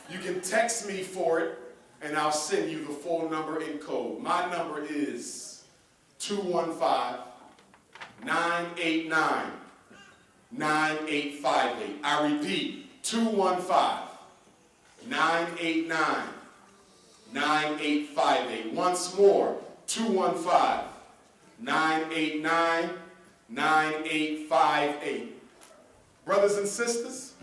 You can text me for it and I'll send you the full number in code. My number is 215-989-9858. I repeat, 215-989-9858. Once more, 215-989-9858. Brothers and sisters,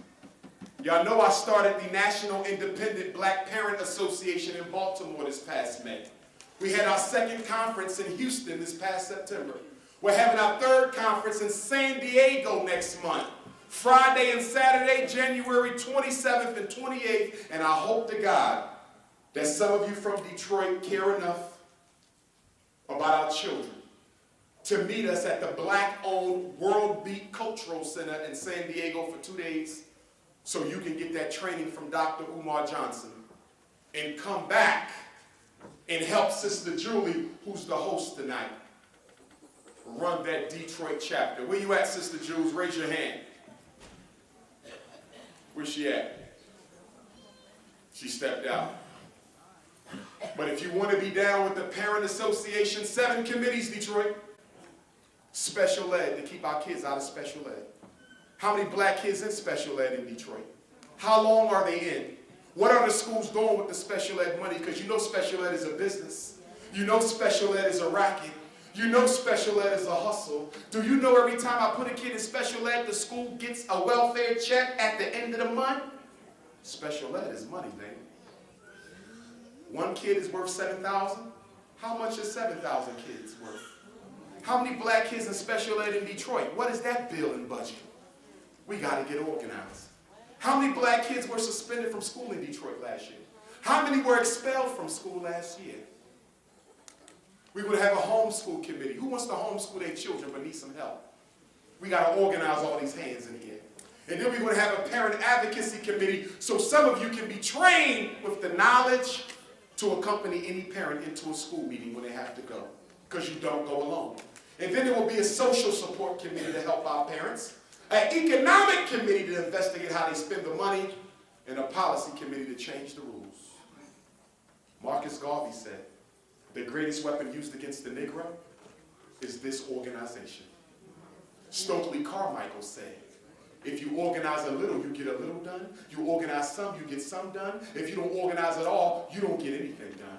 y'all know I started the National Independent Black Parent Association in Baltimore this past May. We had our second conference in Houston this past September. We're having our third conference in San Diego next month, Friday and Saturday, January 27th and 28th, and I hope to God that some of you from Detroit care enough about our children to meet us at the Black-owned World Beat Cultural Center in San Diego for 2 days so you can get that training from Dr. Umar Johnson and come back and help Sister Julie, who's the host tonight, run that Detroit chapter. Where you at, Sister Jules? Raise your hand. Where's she at? She stepped out. But if you want to be down with the Parent Association, 7 committees, Detroit. Special ed, to keep our kids out of special ed. How many black kids in special ed in Detroit? How long are they in? What are the schools doing with the special ed money? Because you know special ed is a business. You know special ed is a racket. You know special ed is a hustle. Do you know every time I put a kid in special ed, the school gets a welfare check at the end of the month? Special ed is money, baby. One kid is worth $7,000. How much is 7,000 kids worth? How many black kids in special ed in Detroit? What is that bill and budget? We got to get organized. How many black kids were suspended from school in Detroit last year? How many were expelled from school last year? We would have a homeschool committee. Who wants to homeschool their children but need some help? We got to organize all these hands in here. And then we're going to have a parent advocacy committee so some of you can be trained with the knowledge to accompany any parent into a school meeting when they have to go, because you don't go alone. And then there will be a social support committee to help our parents, an economic committee to investigate how they spend the money, and a policy committee to change the rules. Marcus Garvey said, the greatest weapon used against the Negro is this organization. Stokely Carmichael said, if you organize a little, you get a little done. You organize some, you get some done. If you don't organize at all, you don't get anything done.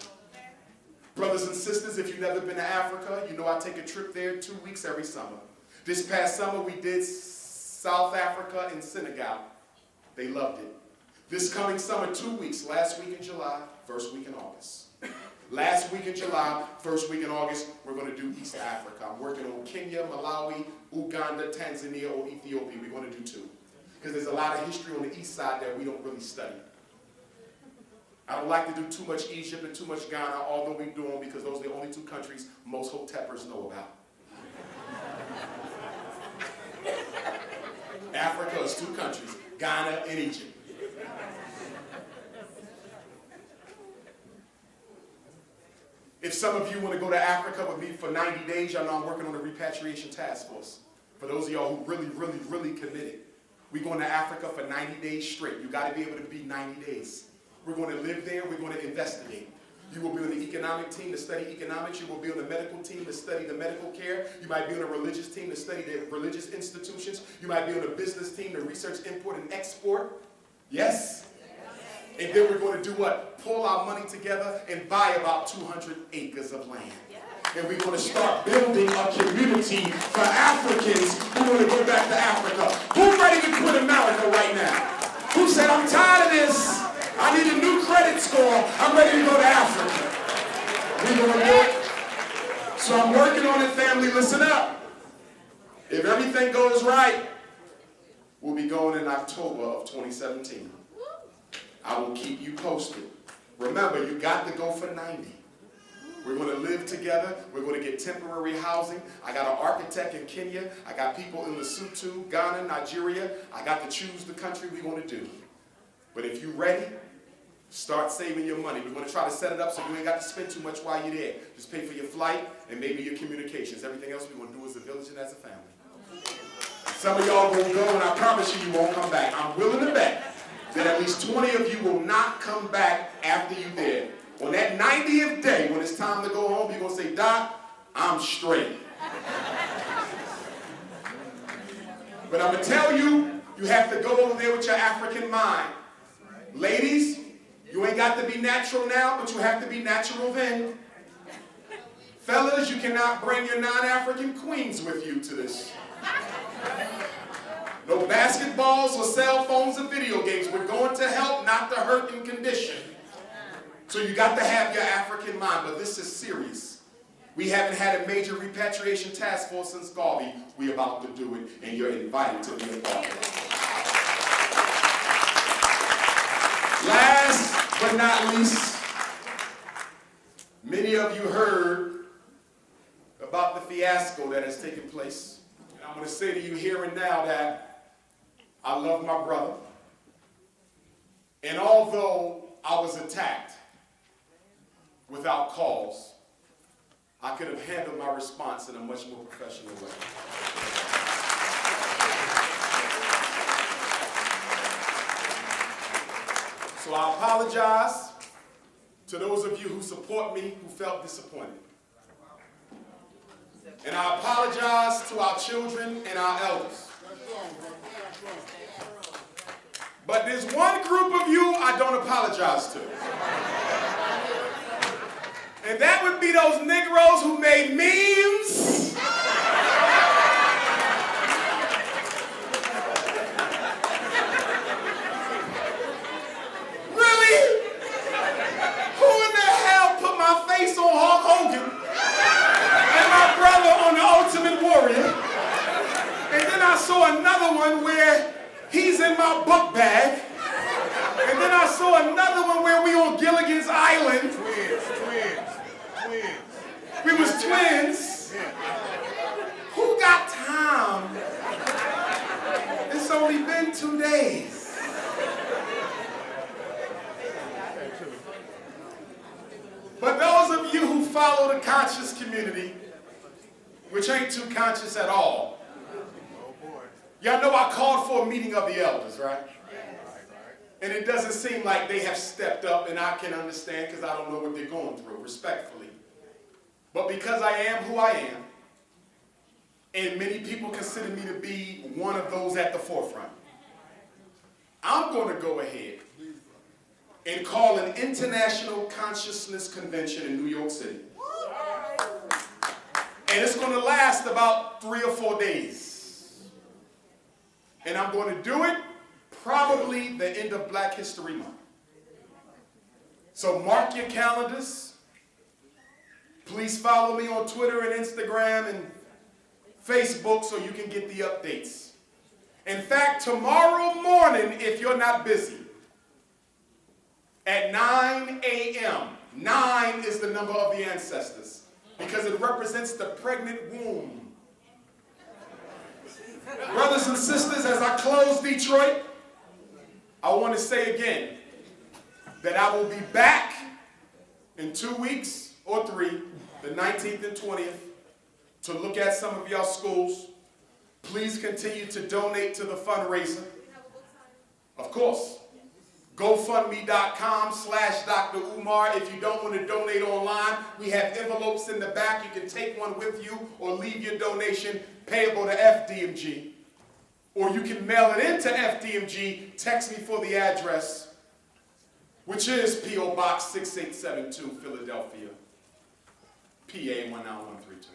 Brothers and sisters, if you've never been to Africa, you know I take a trip there 2 weeks every summer. This past summer, we did South Africa and Senegal. They loved it. This coming summer, 2 weeks, last week in July, first week in August. Last week in July, first week in August, we're going to do East Africa. I'm working on Kenya, Malawi, Uganda, Tanzania, or Ethiopia. We're going to do 2. Because there's a lot of history on the east side that we don't really study. I don't like to do too much Egypt and too much Ghana, although we do them because those are the only 2 countries most hoteppers know about. Africa is 2 countries, Ghana and Egypt. If some of you want to go to Africa with me for 90 days, y'all know I'm working on a repatriation task force. For those of y'all who really committed, we're going to Africa for 90 days straight. You got to be able to be 90 days. We're going to live there. We're going to investigate. You will be on the economic team to study economics. You will be on the medical team to study the medical care. You might be on a religious team to study the religious institutions. You might be on a business team to research import and export. Yes? And then we're going to do what? Pull our money together and buy about 200 acres of land. and we're going to start building a community for Africans who want to go back to Africa. Who's ready to quit America right now? Who said, I'm tired of this. I need a new credit score. I'm ready to go to Africa. We're going to do it. So I'm working on it, family. Listen up. If everything goes right, we'll be going in October of 2017. I will keep you posted. Remember, you got to go for 90. We're going to live together. We're going to get temporary housing. I got an architect in Kenya. I got people in Lesotho, Ghana, Nigeria. I got to choose the country we're going to do. But if you're ready, start saving your money. We're going to try to set it up so you ain't got to spend too much while you're there. Just pay for your flight and maybe your communications. Everything else we're going to do as a village and as a family. Some of y'all will go, and I promise you won't come back. I'm willing to bet that at least 20 of you will not come back after you're there. On that 90th day, when it's time to go home, you're going to say, Doc, I'm straight. But I'm going to tell you, you have to go over there with your African mind. Ladies, you ain't got to be natural now, but you have to be natural then. Fellas, you cannot bring your non-African queens with you to this. No basketballs or cell phones or video games. We're going to help, not to hurt and condition. So you got to have your African mind, but this is serious. We haven't had a major repatriation task force since Garvey. We're about to do it, and you're invited to be a part of it. Last but not least, many of you heard about the fiasco that has taken place. And I'm going to say to you here and now that I love my brother. And although I was attacked without cause, I could have handled my response in a much more professional way. So I apologize to those of you who support me who felt disappointed. And I apologize to our children and our elders. But there's one group of you I don't apologize to. And that would be those Negroes who made memes. Really? Who in the hell put my face on Hulk Hogan and my brother on the Ultimate Warrior? And then I saw another one where he's in my book bag. And then I saw another one where we on Gilligan's Island.
Twins.
We was twins. Who got time? It's only been 2 days. But those of you who follow the conscious community, which ain't too conscious at all, y'all know I called for a meeting of the elders, right? And it doesn't seem like they have stepped up, and I can understand because I don't know what they're going through, respectfully. But because I am who I am, and many people consider me to be one of those at the forefront, I'm going to go ahead and call an International Consciousness Convention in New York City. And it's going to last about 3 or 4 days. And I'm going to do it probably the end of Black History Month. So mark your calendars. Please follow me on Twitter and Instagram and Facebook so you can get the updates. In fact, tomorrow morning, if you're not busy, at 9 a.m., 9 is the number of the ancestors because it represents the pregnant womb. Brothers and sisters, as I close Detroit, I want to say again that I will be back in 2 weeks or 3, the 19th and 20th, to look at some of y'all schools. Please continue to donate to the fundraiser. Of course, GoFundMe.com/Dr. Umar. If you don't want to donate online, we have envelopes in the back. You can take one with you or leave your donation payable to FDMG. Or you can mail it into FDMG. Text me for the address, which is P.O. Box 6872, Philadelphia, PA 19132.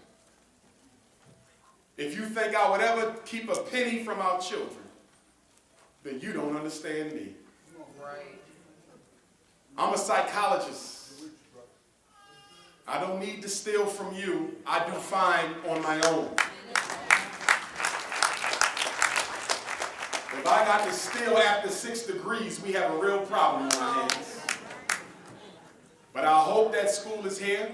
If you think I would ever keep a penny from our children, then you don't understand me.
Right.
I'm a psychologist. I don't need to steal from you. I do fine on my own. If I got to steal after 6 degrees, we have a real problem on our hands. But I hope that school is here.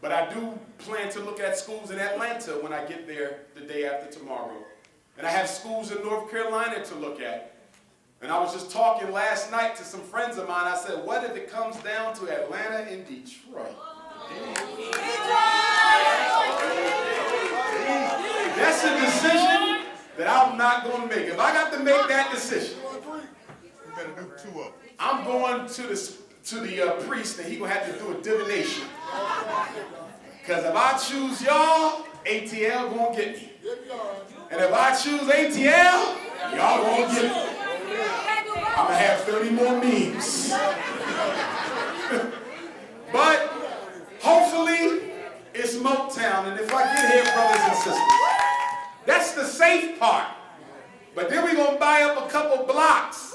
But I do plan to look at schools in Atlanta when I get there the day after tomorrow. And I have schools in North Carolina to look at. And I was just talking last night to some friends of mine. I said, what if it comes down to Atlanta and Detroit? That's a decision that I'm not going to make. If I got to make that decision,
You better do 2 of them.
I'm going to the priest, and he's going to have to do a divination. Because if I choose y'all, ATL going to get me. And if I choose ATL, y'all going to get me. I'm going to have 30 more memes. But hopefully, it's Motown. And if I get here, brothers and sisters, that's the safe part. But then we're going to buy up a couple blocks.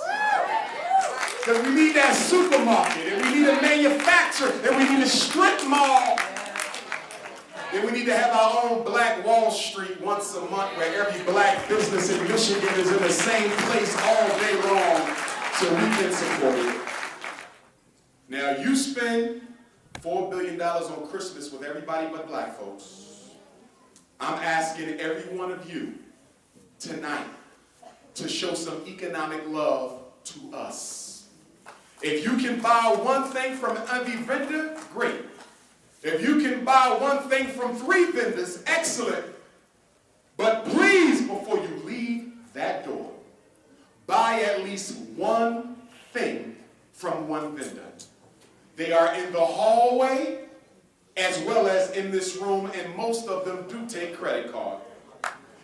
Because we need that supermarket, and we need a manufacturer, and we need a strip mall. And we need to have our own Black Wall Street once a month where every black business in Michigan is in the same place all day long so we can support it. Now, you spend $4 billion on Christmas with everybody but black folks. I'm asking every one of you tonight to show some economic love to us. If you can buy one thing from every vendor, great. If you can buy one thing from 3 vendors, excellent. But please, before you leave that door, buy at least one thing from one vendor. They are in the hallway as well as in this room, and most of them do take credit card.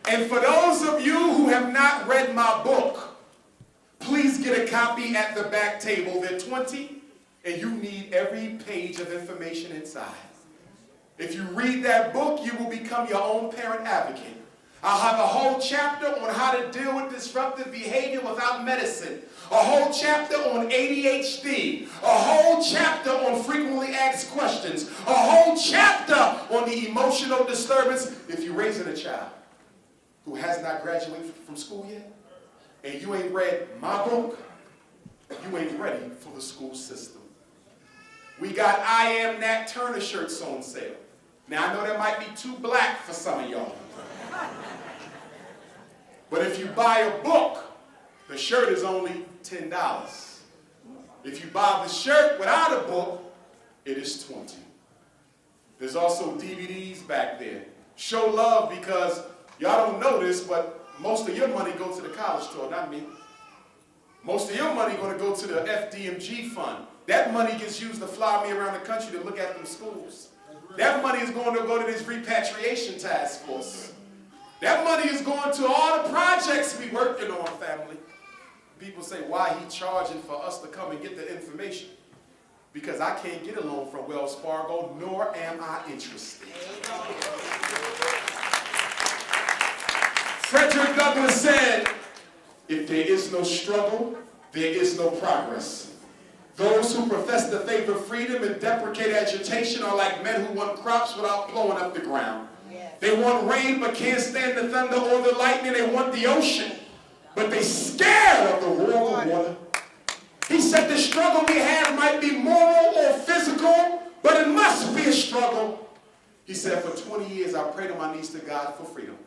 And for those of you who have not read my book, please get a copy at the back table. They're 20, and you need every page of information inside. If you read that book, you will become your own parent advocate. I'll have a whole chapter on how to deal with disruptive behavior without medicine. A whole chapter on ADHD. A whole chapter on frequently asked questions. A whole chapter on the emotional disturbance if you're raising a child who has not graduated from school yet, and you ain't read my book, you ain't ready for the school system. We got I Am Nat Turner shirts on sale. Now, I know that might be too black for some of y'all. But if you buy a book, the shirt is only $10. If you buy the shirt without a book, it is $20. There's also DVDs back there. Show love, because y'all don't know this, but most of your money goes to the college tour, not me. Most of your money going to go to the FDMG fund. That money gets used to fly me around the country to look at them schools. That money is going to go to this repatriation task force. That money is going to all the projects we working on, family. People say, why he charging for us to come and get the information? Because I can't get a loan from Wells Fargo, nor am I interested. Frederick Douglass said, if there is no struggle, there is no progress. Those who profess to favor freedom and deprecate agitation are like men who want crops without blowing up the ground. Yes. They want rain but can't stand the thunder or the lightning. They want the ocean, but they're scared of the roar of water. He said the struggle we have might be moral or physical, but it must be a struggle. He said, for 20 years I prayed on my knees to God for freedom.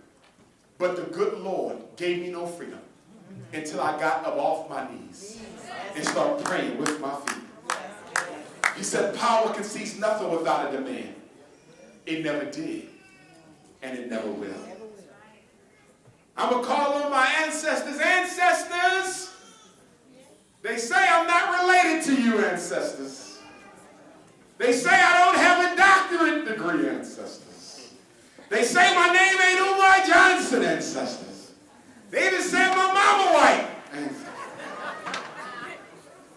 But the good Lord gave me no freedom until I got up off my knees and started praying with my feet. He said, power concedes nothing without a demand. It never did, and it never will. I'm going to call on my ancestors. Ancestors! They say I'm not related to you, ancestors. They say I don't have a doctorate degree, ancestors. They say my name ain't Umar Johnson, ancestors. They even say my mama white, ancestors.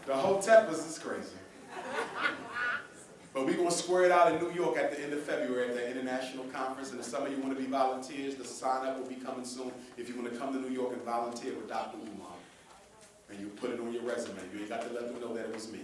The Hotepas is crazy. But we're going to to square it out in New York at the end of February at the international conference. And if some of you want to be volunteers, the sign-up will be coming soon. If you want to come to New York and volunteer with Dr. Umar, and you put it on your resume, you ain't got to let them know that it was me.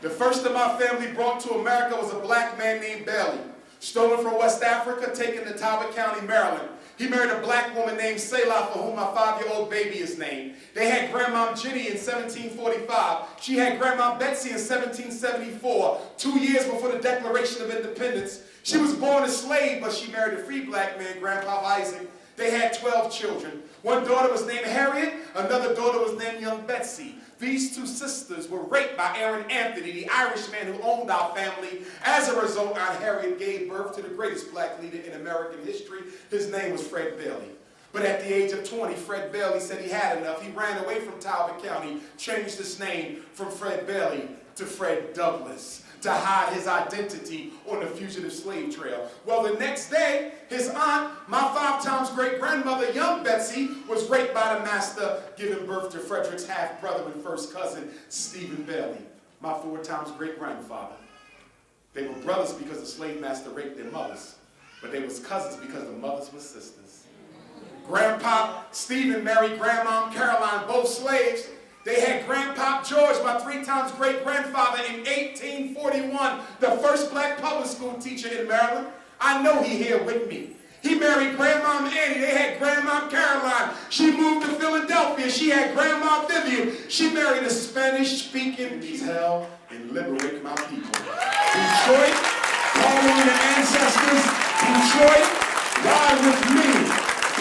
The first of my family brought to America was a black man named Bailey, stolen from West Africa, taken to Talbot County, Maryland. He married a black woman named Selah, for whom my 5-year-old baby is named. They had Grandma Jenny in 1745. She had Grandma Betsy in 1774, 2 years before the Declaration of Independence. She was born a slave, but she married a free black man, Grandpa Isaac. They had 12 children. One daughter was named Harriet, another daughter was named Young Betsy. These two sisters were raped by Aaron Anthony, the Irishman who owned our family. As a result, Aunt Harriet gave birth to the greatest black leader in American history. His name was Fred Bailey. But at the age of 20, Fred Bailey said he had enough. He ran away from Talbot County, changed his name from Fred Bailey to Fred Douglass, to hide his identity on the fugitive slave trail. Well, the next day, his aunt, my 5 times great-grandmother, Young Betsy, was raped by the master, giving birth to Frederick's half-brother and first cousin, Stephen Bailey, my 4 times great-grandfather. They were brothers because the slave master raped their mothers, but they was cousins because the mothers were sisters. Grandpa Stephen married Grandma Caroline, both slaves. They had Grandpa George, my 3 times great-grandfather, in 1841, the first black public school teacher in Maryland. I know he here with me. He married Grandma Annie. They had Grandma Caroline. She moved to Philadelphia. She had Grandma Vivian. She married a Spanish-speaking hell and liberate my people. Detroit, following the ancestors. Detroit, ride with me.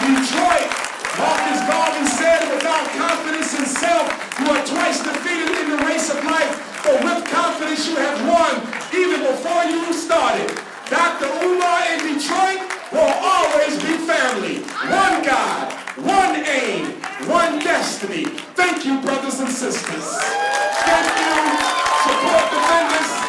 Detroit, Marcus Garvey said, without confidence in self, you are twice defeated in the race of life, but with confidence you have won, even before you started. Dr. Umar in Detroit will always be family. One God, one aim, one destiny. Thank you, brothers and sisters. Thank you. Support the members.